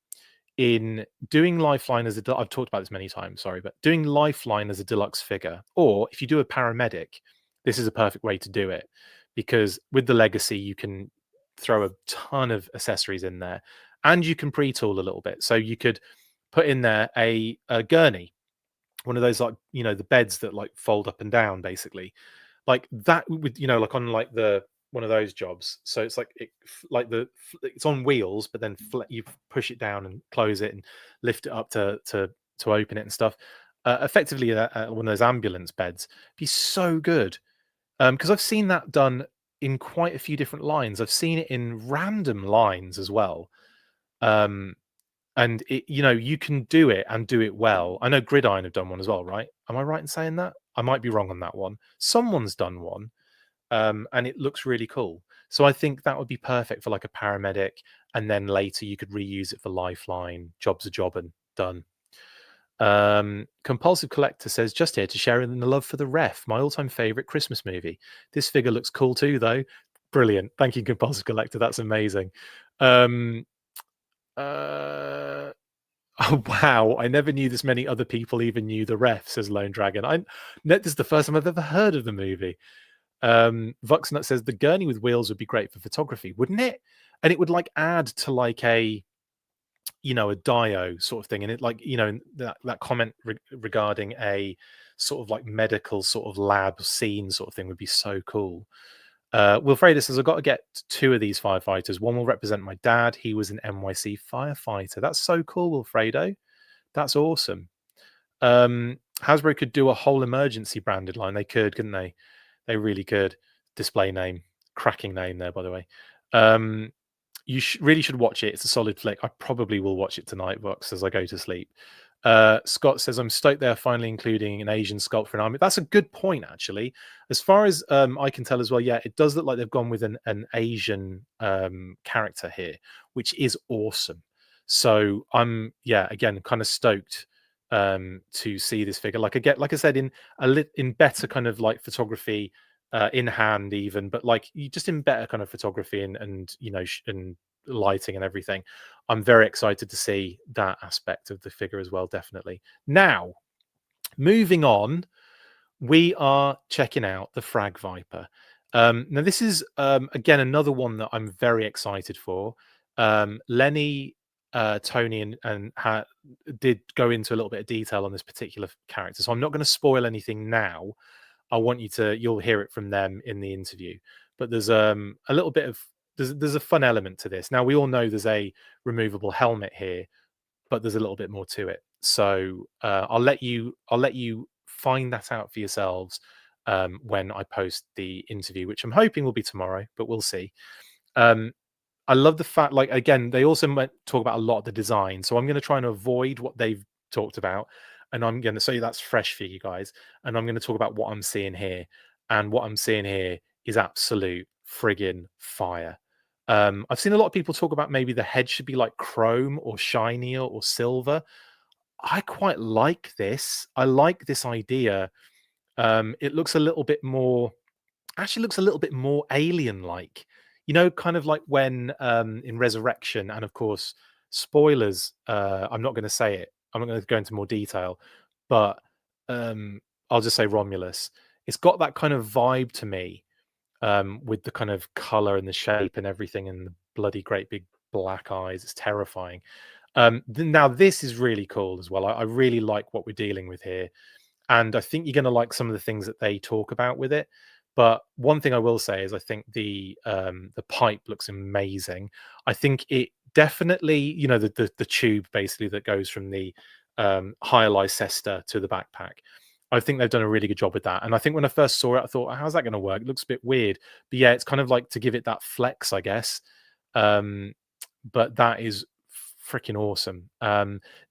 in doing Lifeline as I've talked about this many times, sorry, but doing Lifeline as a deluxe figure, or if you do a paramedic, this is a perfect way to do it, because with the Legacy you can throw a ton of accessories in there, and you can pre-tool a little bit. So you could put in there a gurney, one of those, like, the beds that like fold up and down, basically, like that with, like on like the one of those jobs. So it's like it's on wheels, but then you push it down and close it and lift it up to open it and stuff. Effectively, one of those ambulance beds. Be so good, because I've seen that done in quite a few different lines. I've seen it in random lines as well. Um, and you can do it and do it well. I know Gridiron have done one as well, right? Am I right in saying that? I might be wrong on that one. Someone's done one, and it looks really cool. So I think that would be perfect for like a paramedic, and then later you could reuse it for Lifeline. Job's a job and done. Compulsive Collector says, just here to share in the love for the Ref, my all-time favorite Christmas movie. This figure looks cool too, though. Brilliant. Thank you, Compulsive Collector. That's amazing. Oh, wow. I never knew this many other people even knew the Ref, says Lone Dragon. This is the first time I've ever heard of the movie. Vuxnut says the gurney with wheels would be great for photography, wouldn't it? And it would like add to like a dio sort of thing, and it like that comment regarding a sort of like medical sort of lab scene sort of thing would be so cool. Wilfredo says, I've got to get 2 of these firefighters. One will represent my dad. He was an NYC firefighter. That's so cool, Wilfredo. That's awesome. Hasbro could do a whole emergency branded line. They could, couldn't they? They really could. Display name, cracking name there, by the way. You really should watch it. It's a solid flick. I probably will watch it tonight, Vox, as I go to sleep. Scott says, I'm stoked they're finally including an Asian sculpt for an army. That's a good point, actually. As far as I can tell as well, yeah, it does look like they've gone with an Asian character here, which is awesome. So I'm, again, kind of stoked to see this figure. Like I said, in better kind of like photography, in hand even, but like just in better kind of photography and and lighting and everything. I'm very excited to see that aspect of the figure as well, definitely. Now, moving on, we are checking out the Frag-Viper. Now this is again another one that I'm very excited for. Lenny, Tony and did go into a little bit of detail on this particular character, so I'm not going to spoil anything now. You'll hear it from them in the interview. But there's a little bit of there's a fun element to this. Now we all know there's a removable helmet here, but there's a little bit more to it. So I'll let you find that out for yourselves when I post the interview, which I'm hoping will be tomorrow, but we'll see. I love the fact, like, again, they also might talk about a lot of the design. So I'm going to try and avoid what they've talked about. And I'm going to say that's fresh for you guys. And I'm going to talk about what I'm seeing here. And what I'm seeing here is absolute friggin' fire. I've seen a lot of people talk about maybe the head should be like chrome or shinier or silver. I quite like this. I like this idea. It looks a little bit more, actually looks a little bit more alien-like. Kind of like when in Resurrection, and of course, spoilers, I'm not going to say it. I'm not going to go into more detail, but I'll just say Romulus. It's got that kind of vibe to me, with the kind of color and the shape and everything, and the bloody great big black eyes. It's terrifying. Now this is really cool as well. I really like what we're dealing with here, and I think you're going to like some of the things that they talk about with it. But one thing I will say is I think the pipe looks amazing. I think it definitely, the tube basically that goes from the higher Leicester to the backpack. I think they've done a really good job with that. And I think when I first saw it, I thought, how's that going to work? It looks a bit weird. But yeah, it's kind of like to give it that flex, I guess. But that is freaking awesome.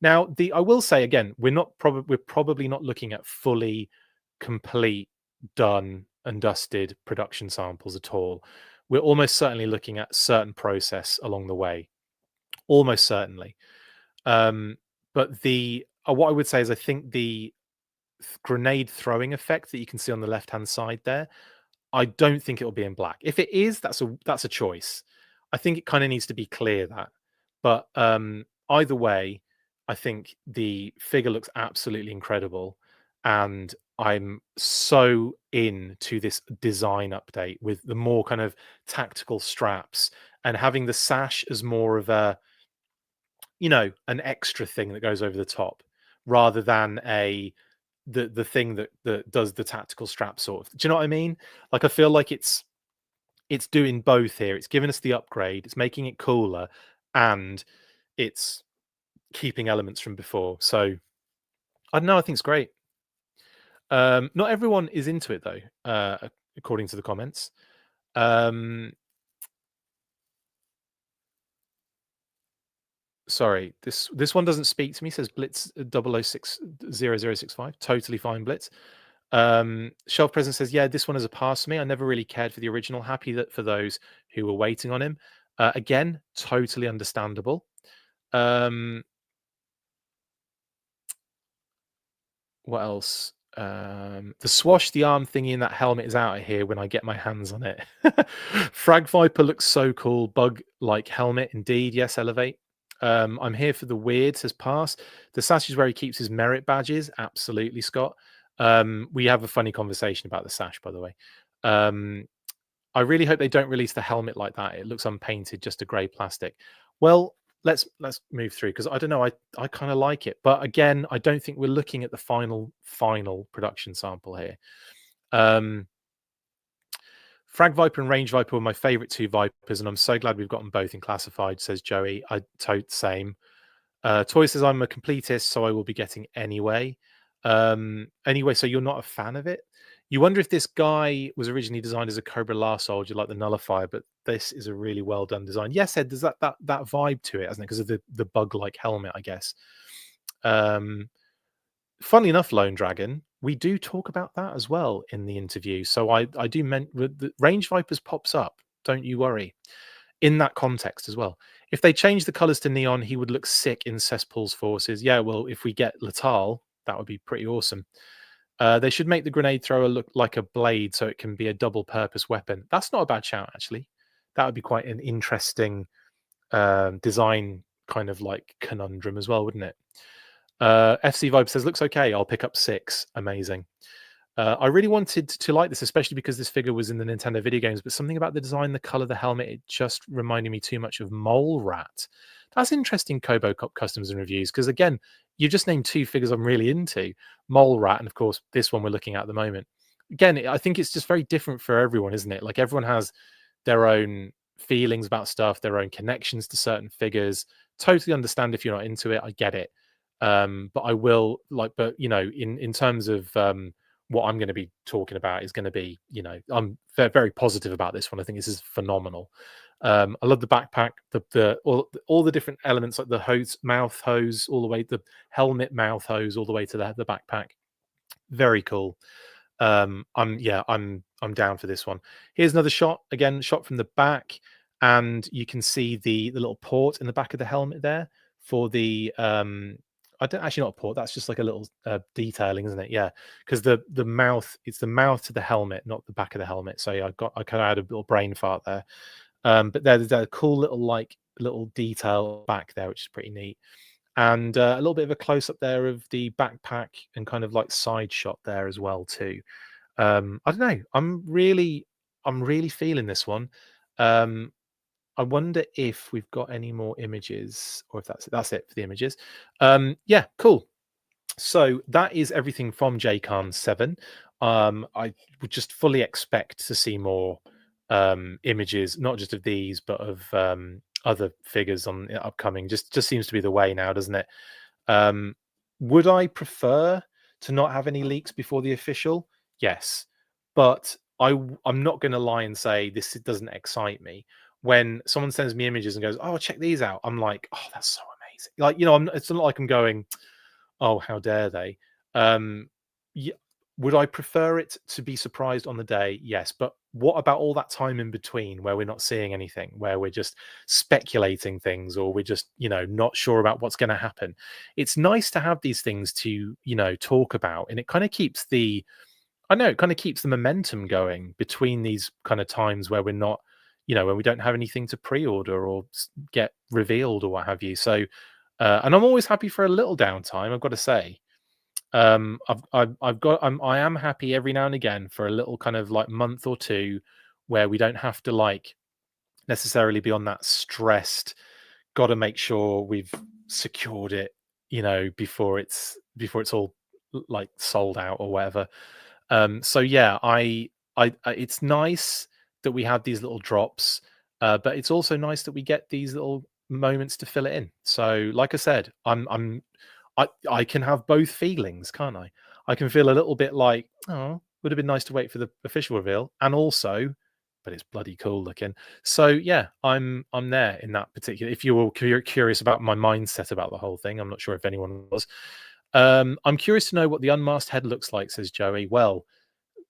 Now, I will say again, we're probably not looking at fully complete, done and dusted production samples at all. We're almost certainly looking at certain process along the way, almost certainly. But what I would say is I think the grenade throwing effect that you can see on the left hand side there, I don't think it'll be in black. If it is, that's a choice. I think it kind of needs to be clear that. But either way, I think the figure looks absolutely incredible, and I'm so into this design update with the more kind of tactical straps and having the sash as more of a an extra thing that goes over the top rather than the thing that does the tactical strap sort of. Do you know what I mean? Like, I feel like it's doing both here. It's giving us the upgrade, it's making it cooler, and it's keeping elements from before. So I don't know, I think it's great. Not everyone is into it though, according to the comments. Sorry, this one doesn't speak to me. Says Blitz 006065. Totally fine, Blitz. Shelf Present says, yeah, this one is a pass for me. I never really cared for the original. Happy that for those who were waiting on him. Again, totally understandable. What else? The swash, the arm thingy in that helmet is out of here when I get my hands on it. Frag-Viper looks so cool. Bug-like helmet, indeed. Yes, Elevate. I'm here for the weird, says Pass. The sash is where he keeps his merit badges. Absolutely, Scott. We have a funny conversation about the sash, by the way. I really hope they don't release the helmet like that. It looks unpainted, just a grey plastic. Well, let's move through, because I don't know. I kind of like it, but again, I don't think we're looking at the final production sample here. Frag Viper and Range Viper were my favorite two Vipers, and I'm so glad we've got them both in classified, says Joey. I tote same. Toy says I'm a completist, so I will be getting anyway. Anyway, so you're not a fan of it? You wonder if this guy was originally designed as a Cobra La Soldier, like the Nullifier, but this is a really well done design. Yes, Ed, there's that vibe to it, hasn't it? Because of the bug-like helmet, I guess. Funnily enough, Lone Dragon, we do talk about that as well in the interview. So I do the Range Vipers pops up. Don't you worry. In that context as well. If they change the colors to neon, he would look sick in Cesspool's forces. Yeah, well, if we get Latal, that would be pretty awesome. They should make the grenade thrower look like a blade so it can be a double purpose weapon. That's not a bad shout, actually. That would be quite an interesting design kind of like conundrum as well, wouldn't it? FC Vibe says, looks okay. I'll pick up 6. Amazing. I really wanted to like this, especially because this figure was in the Nintendo video games, but something about the design, the color, the helmet, it just reminded me too much of Mole Rat. That's interesting, Kobo Customs and Reviews, because again, you just named 2 figures I'm really into, Mole Rat, and of course, this one we're looking at the moment. Again, I think it's just very different for everyone, isn't it? Like, everyone has their own feelings about stuff, their own connections to certain figures. Totally understand if you're not into it. I get it. But I will, like, but in terms of what I'm going to be talking about is going to be, I'm very positive about this one. I think this is phenomenal. I love the backpack, all the different elements, like the mouth hose, all the way, the helmet mouth hose, all the way to the backpack. Very cool. I'm down for this one. Here's another shot, again, shot from the back, and you can see the little port in the back of the helmet there for the I don't actually, not a port. That's just like a little detailing, isn't it? Yeah, because the mouth, it's the mouth to the helmet, not the back of the helmet. So yeah, I kind of had a little brain fart there. But there's a cool little detail back there, which is pretty neat, and a little bit of a close up there of the backpack and kind of like side shot there as well too. I don't know. I'm really feeling this one. I wonder if we've got any more images, or if that's it for the images. Yeah, cool. So that is everything from JCon 7. I would just fully expect to see more images, not just of these, but of other figures on the upcoming. Just seems to be the way now, doesn't it? Would I prefer to not have any leaks before the official? Yes, but I'm not going to lie and say this doesn't excite me. When someone sends me images and goes, "Oh, check these out," I'm like, "Oh, that's so amazing!" Like, it's not like I'm going, "Oh, how dare they?" Yeah, would I prefer it to be surprised on the day? Yes, but what about all that time in between where we're not seeing anything, where we're just speculating things, or we're just not sure about what's going to happen? It's nice to have these things to talk about, and it kind of keeps the it kind of keeps the momentum going between these kind of times where we're not, when we don't have anything to pre-order or get revealed or what have you. So, and I'm always happy for a little downtime, I've got to say. I am happy every now and again for a little kind of like month or two where we don't have to like necessarily be on that stressed got to make sure we've secured it, before it's all like sold out or whatever. So yeah, it's nice that we have these little drops, but it's also nice that we get these little moments to fill it in. So, like I said, I can have both feelings, can't I? I can feel a little bit like, oh, would have been nice to wait for the official reveal, and also, but it's bloody cool looking. So yeah, I'm there in that particular. If you were curious about my mindset about the whole thing, I'm not sure if anyone was. I'm curious to know what the unmasked head looks like, says Joey. Well,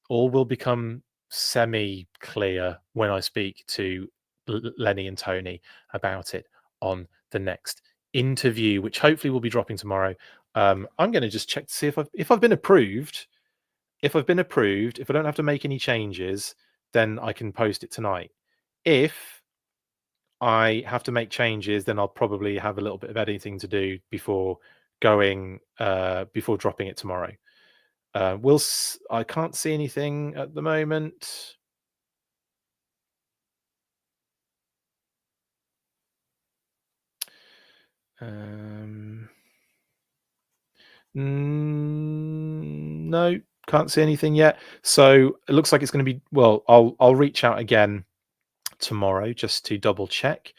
all will become semi-clear when I speak to Lenny and Tony about it on the next interview, which hopefully will be dropping tomorrow. I'm going to just check to see if I've been approved. If I've been approved, if I don't have to make any changes, then I can post it tonight. If I have to make changes, then I'll probably have a little bit of editing to do before before dropping it tomorrow. I can't see anything at the moment. No, can't see anything yet. So it looks like it's going to be. Well, I'll reach out again tomorrow just to double check.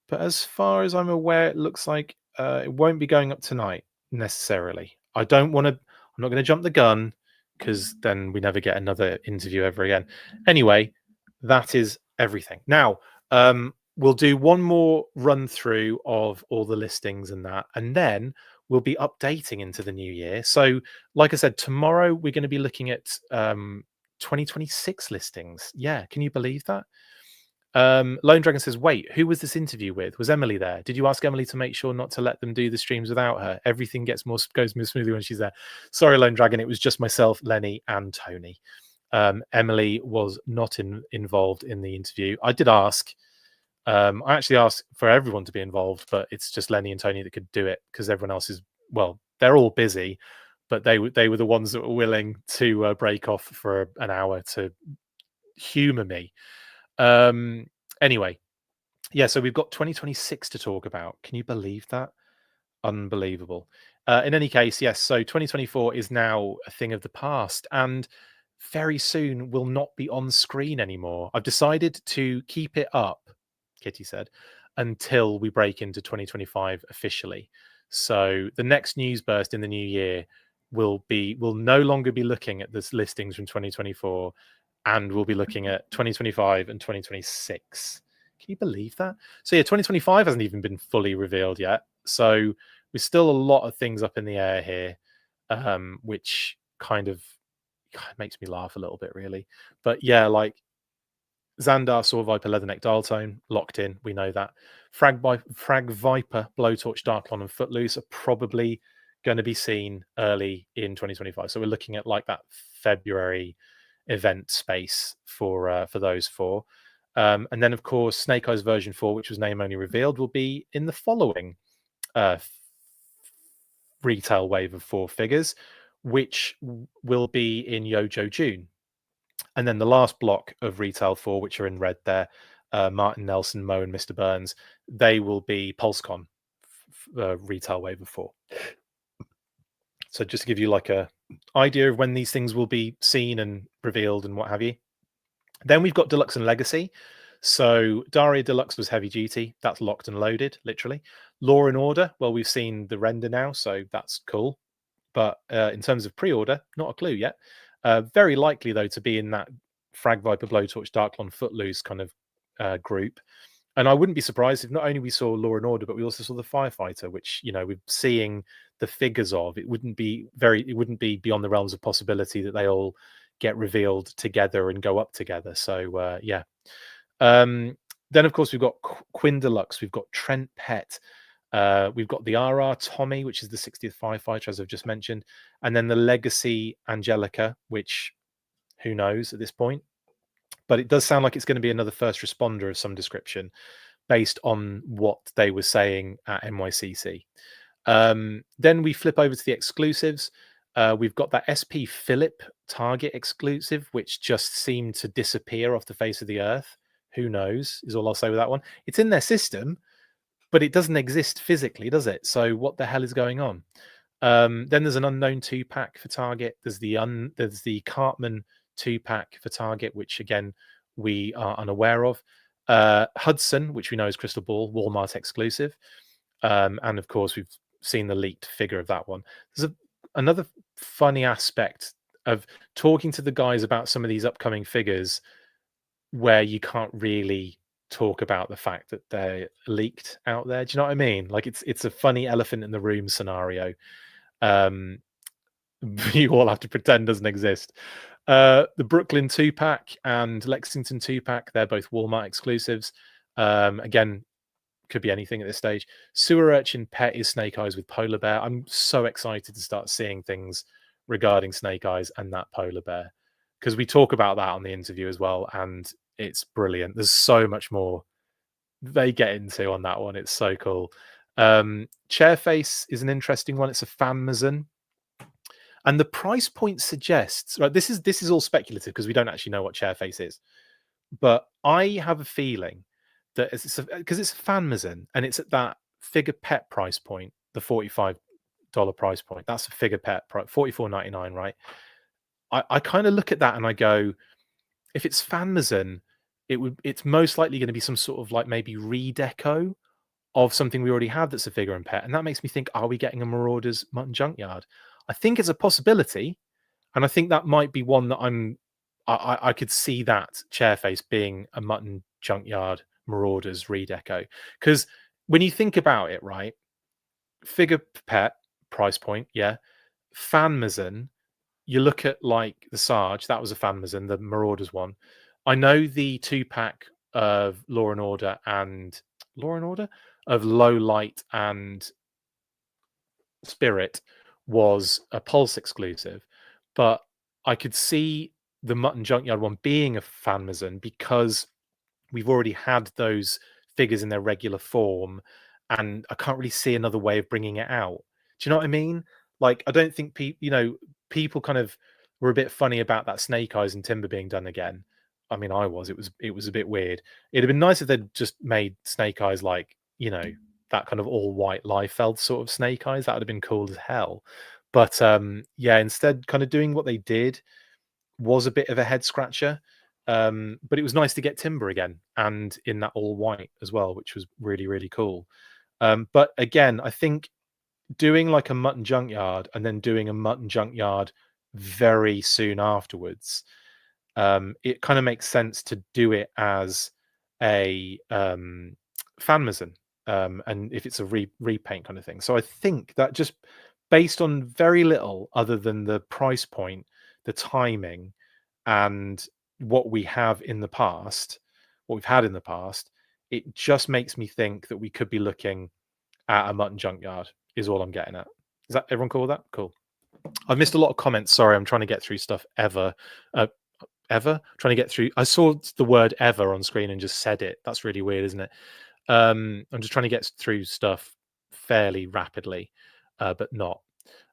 But as far as I'm aware, it looks like it won't be going up tonight necessarily. I don't want to. I'm not going to jump the gun because then we never get another interview ever again. Anyway, that is everything. Now, we'll do one more run through of all the listings and that, and then we'll be updating into the new year. So, like I said, tomorrow we're going to be looking at 2026 listings. Yeah, can you believe that? Lone Dragon says, wait, who was this interview with? Was Emily there? Did you ask Emily to make sure not to let them do the streams without her? Everything goes more smoothly when she's there. Sorry, Lone Dragon, it was just myself, Lenny, and Tony. Emily was not involved in the interview. I did ask. I actually asked for everyone to be involved, but it's just Lenny and Tony that could do it because everyone else is, well, they're all busy, but they were the ones that were willing to break off for an hour to humor me. Anyway, yeah, so we've got 2026 to talk about. Can you believe that? Unbelievable. In any case, yes, so 2024 is now a thing of the past and very soon will not be on screen anymore. I've decided to keep it up, Kitty said, until we break into 2025 officially. So the next news burst in the new year will no longer be looking at the listings from 2024 and we'll be looking at 2025 and 2026. Can you believe that? So yeah, 2025 hasn't even been fully revealed yet. So there's still a lot of things up in the air here, which kind of makes me laugh a little bit, really. But yeah, like Xandar, Saw Viper, Leatherneck, Dial Tone, locked in. We know that. Frag-Viper, Blowtorch, Darklon, and Footloose are probably going to be seen early in 2025. So we're looking at like that February event space for those four. And then, of course, Snake Eyes version 4, which was name only revealed, will be in the following retail wave of 4 figures, which will be in Yojo June. And then the last block of retail 4, which are in red there, Martin Nelson, Mo, and Mr. Burns, they will be PulseCon retail wave of 4. So just to give you like a idea of when these things will be seen and revealed and what have you. Then we've got Deluxe and Legacy. So Daria Deluxe was heavy duty. That's locked and loaded, literally. Law and Order, well, we've seen the render now, so that's cool. But in terms of pre-order, not a clue yet. Very likely, though, to be in that Frag-Viper, Blowtorch, Darklon, Footloose kind of group. And I wouldn't be surprised if not only we saw Law and Order, but we also saw the Firefighter, which, we're seeing the figures of. It wouldn't be beyond the realms of possibility that they all get revealed together and go up together. So yeah. Then of course we've got Quinn Deluxe, we've got Trent Pett, we've got the RR Tommy, which is the 60th Firefighter, as I've just mentioned, and then the Legacy Angelica, which who knows at this point, but it does sound like it's going to be another first responder of some description based on what they were saying at NYCC. Then we flip over to the exclusives. We've got that SP Philip Target exclusive, which just seemed to disappear off the face of the earth. Who knows, is all I'll say with that one. It's in their system, but it doesn't exist physically, does it? So what the hell is going on? Then there's an unknown 2-pack for Target. There's the Cartman 2-pack for Target, which again we are unaware of. Hudson, which we know is Crystal Ball, Walmart exclusive, and of course we've seen the leaked figure of that one. There's another funny aspect of talking to the guys about some of these upcoming figures, where you can't really talk about the fact that they're leaked out there. Do you know what I mean? Like it's a funny elephant in the room scenario. Um, you all have to pretend doesn't exist. The Brooklyn 2-pack and Lexington 2-pack, they're both Walmart exclusives. Again, could be anything at this stage. Sewer Urchin Pet is Snake Eyes with Polar Bear. I'm so excited to start seeing things regarding Snake Eyes and that polar bear, because we talk about that on the interview as well, and it's brilliant. There's so much more they get into on that one. It's so cool. Chairface is an interesting one. It's a Fanmazon. And the price point suggests, right, this is all speculative because we don't actually know what Chairface is. But I have a feeling that because it's a Fanmazon and it's at that figure pet price point, the $45 price point. That's a figure pet price, $44.99, right? I kind of look at that and I go, if it's Fanmazon, it's most likely going to be some sort of like maybe redeco of something we already have that's a figure and pet. And that makes me think, are we getting a Marauders Mutton Junkyard? I think it's a possibility. And I think that might be one that I could see that Chairface being a Mutton Junkyard Marauders redeco. Because when you think about it, right, figure pet price point, yeah. Fanmazon, you look at like the Sarge, that was a Fanmazon, the Marauders one. I know the 2-pack of Law and Order of Low Light and Spirit was a Pulse exclusive, but I could see the Mutton Junkyard one being a Fanmazon because we've already had those figures in their regular form, and I can't really see another way of bringing it out. Do you know what I mean? Like, I don't think people kind of were a bit funny about that Snake Eyes and Timber being done again. I mean, I was. It was a bit weird. It'd have been nice if they'd just made Snake Eyes like, that kind of all white Liefeld sort of Snake Eyes. That would have been cool as hell. But yeah, instead, kind of doing what they did was a bit of a head scratcher. But it was nice to get Timber again and in that all white as well, which was really, really cool. But again, I think doing like a Mutton Junkyard and then doing a Mutton Junkyard very soon afterwards, it kind of makes sense to do it as a Fanmazon, and if it's a repaint kind of thing. So I think that just based on very little other than the price point, the timing, and what we have in the past, what we've had in the past, it just makes me think that we could be looking at a Mutton Junkyard is all I'm getting at. Is that everyone cool with that? Cool. I've missed a lot of comments. Sorry, I'm trying to get through stuff trying to get through. I saw the word ever on screen and just said it. That's really weird, isn't it? I'm just trying to get through stuff fairly rapidly, but not.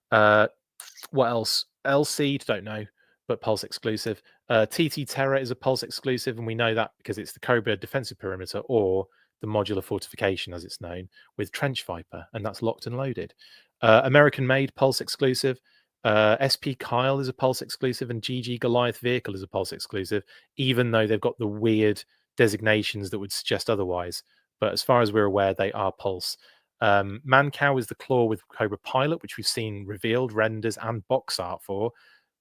What else? LC, don't know, but Pulse exclusive. TT Terror is a Pulse exclusive, and we know that because it's the Cobra defensive perimeter or the modular fortification, as it's known, with Trench Viper, and that's locked and loaded. American made Pulse exclusive. SP Kyle is a Pulse exclusive, and GG Goliath Vehicle is a Pulse exclusive, even though they've got the weird designations that would suggest otherwise. But as far as we're aware, they are Pulse. Mancow is the Claw with Cobra Pilot, which we've seen revealed renders and box art for,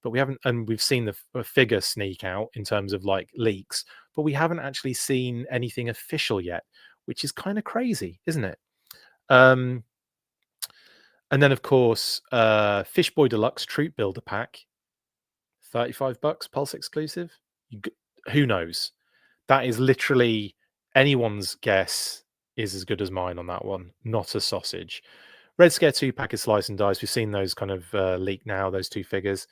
but we haven't, and we've seen the figure sneak out in terms of like leaks, but we haven't actually seen anything official yet, which is kind of crazy, isn't it? And then of course, Fishboy Deluxe Troop Builder Pack, $35, Pulse exclusive. Who knows? That is literally anyone's guess is as good as mine on that one. Not a sausage. Red Scare 2-pack is Slice and Dice. We've seen those kind of leak now, those two figures.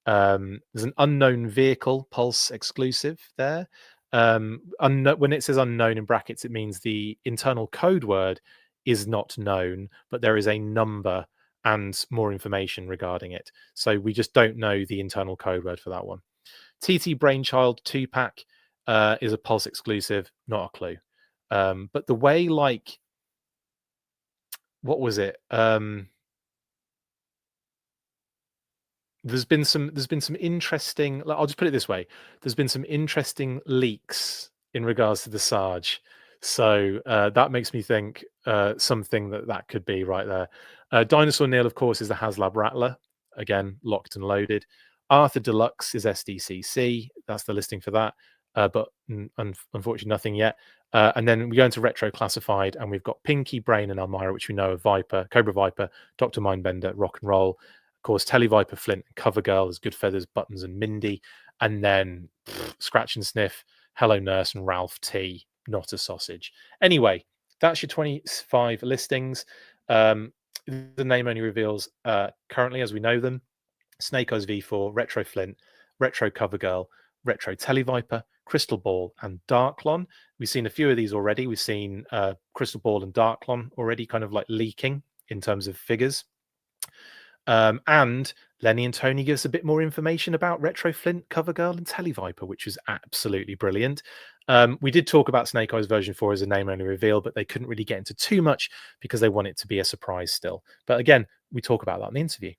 There's an unknown vehicle Pulse exclusive there. When it says unknown in brackets, it means the internal code word is not known, but there is a number and more information regarding it. So we just don't know the internal code word for that one. TT Brainchild 2-pack is a Pulse exclusive, not a clue. But the way like what was it? There's been some interesting, I'll just put it this way. There's been some interesting leaks in regards to the Sarge. So that makes me think something that could be right there. Dinosaur Neil, of course, is the HasLab Rattler. Again, locked and loaded. Arthur Deluxe is SDCC. That's the listing for that. But unfortunately, nothing yet. And then we go into Retro Classified, and we've got Pinky, Brain, and Elmira, which we know of Viper, Cobra Viper, Dr. Mindbender, Rock and Roll. Of course, Televiper, Flint, and Covergirl is Good Feathers, Buttons, and Mindy. And then Scratch and Sniff, Hello Nurse, and Ralph T. Not a sausage. Anyway, that's your 25 listings. The name only reveals currently as we know them: Snake Eyes V4, Retro Flint, Retro Covergirl, Retro Televiper, Crystal Ball, and Darklon. We've seen a few of these already. We've seen Crystal Ball and Darklon already kind of like leaking in terms of figures. And Lenny and Tony give us a bit more information about Retro Flint, Covergirl, and Televiper, which is absolutely brilliant. We did talk about Snake Eyes version 4 as a name only reveal, but they couldn't really get into too much because they want it to be a surprise still. But again, we talk about that in the interview.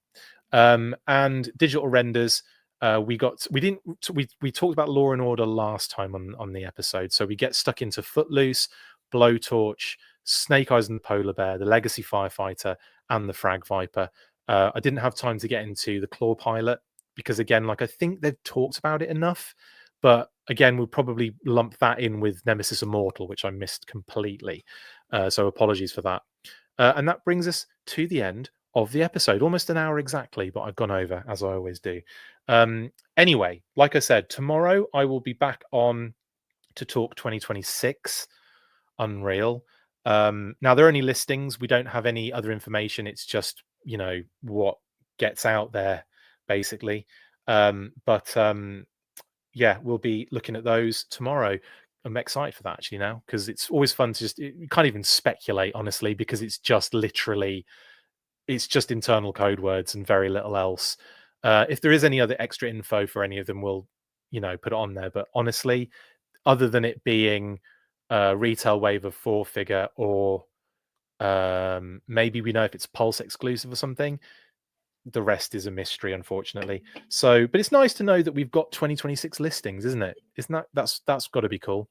And digital renders, we talked about Law and Order last time on the episode. So we get stuck into Footloose, Blowtorch, Snake Eyes and the Polar Bear, the Legacy Firefighter, and the Frag-Viper. I didn't have time to get into the Claw Pilot because, again, like I think they've talked about it enough. But again, we'll probably lump that in with Nemesis Immortal, which I missed completely. So apologies for that. And that brings us to the end of the episode. Almost an hour exactly, but I've gone over, as I always do. Anyway, like I said, tomorrow I will be back on to talk 2026 Unreal. Now, they're only listings. We don't have any other information. It's just, what gets out there, basically. Yeah, we'll be looking at those tomorrow. I'm excited for that actually now, because it's always fun to you can't even speculate, honestly, because it's just internal code words and very little else. If there is any other extra info for any of them, we'll, put it on there. But honestly, other than it being a retail wave of 4-figure or maybe we know if it's Pulse exclusive or something, the rest is a mystery, unfortunately. So, but it's nice to know that we've got 2026 listings, isn't it? That's got to be cool.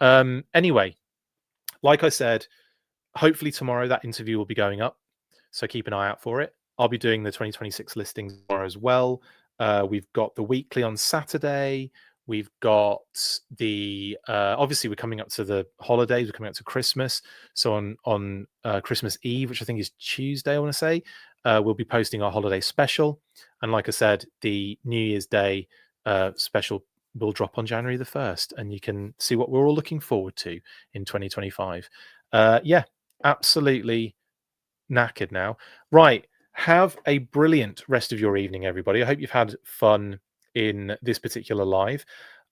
Anyway, like I said, hopefully tomorrow that interview will be going up, so keep an eye out for it. I'll be doing the 2026 listings tomorrow as well. We've got the weekly on Saturday. We've got the obviously we're coming up to the holidays. We're coming up to Christmas. So on Christmas Eve, which I think is Tuesday, I want to say, we'll be posting our holiday special. And like I said, the New Year's Day special will drop on January the 1st, and you can see what we're all looking forward to in 2025. Yeah, absolutely knackered now. Right, have a brilliant rest of your evening, everybody. I hope you've had fun in this particular live.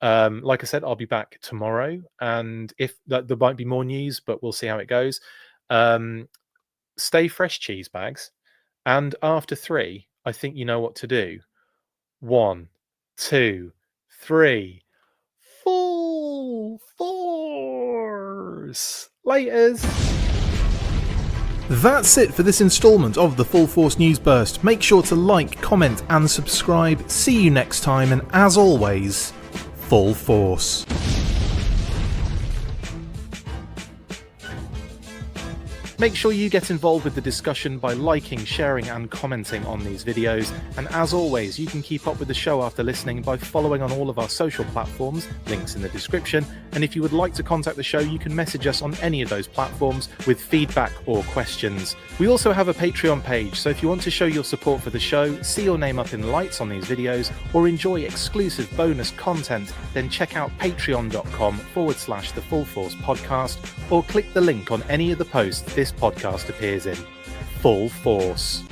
Like I said, I'll be back tomorrow, and if there might be more news, but we'll see how it goes. Stay fresh, cheese bags, and after 3, I think you know what to do. 1, 2, 3, full force. Laters. That's it for this installment of the Full Force News Burst. Make sure to like, comment, and subscribe. See you next time, and as always, full force. Make sure you get involved with the discussion by liking, sharing, and commenting on these videos. And as always, you can keep up with the show after listening by following on all of our social platforms, links in the description. And if you would like to contact the show, you can message us on any of those platforms with feedback or questions. We also have a Patreon page, so if you want to show your support for the show, see your name up in lights on these videos, or enjoy exclusive bonus content, then check out patreon.com/The Full Force Podcast, or click the link on any of the posts this podcast appears in. Full Force.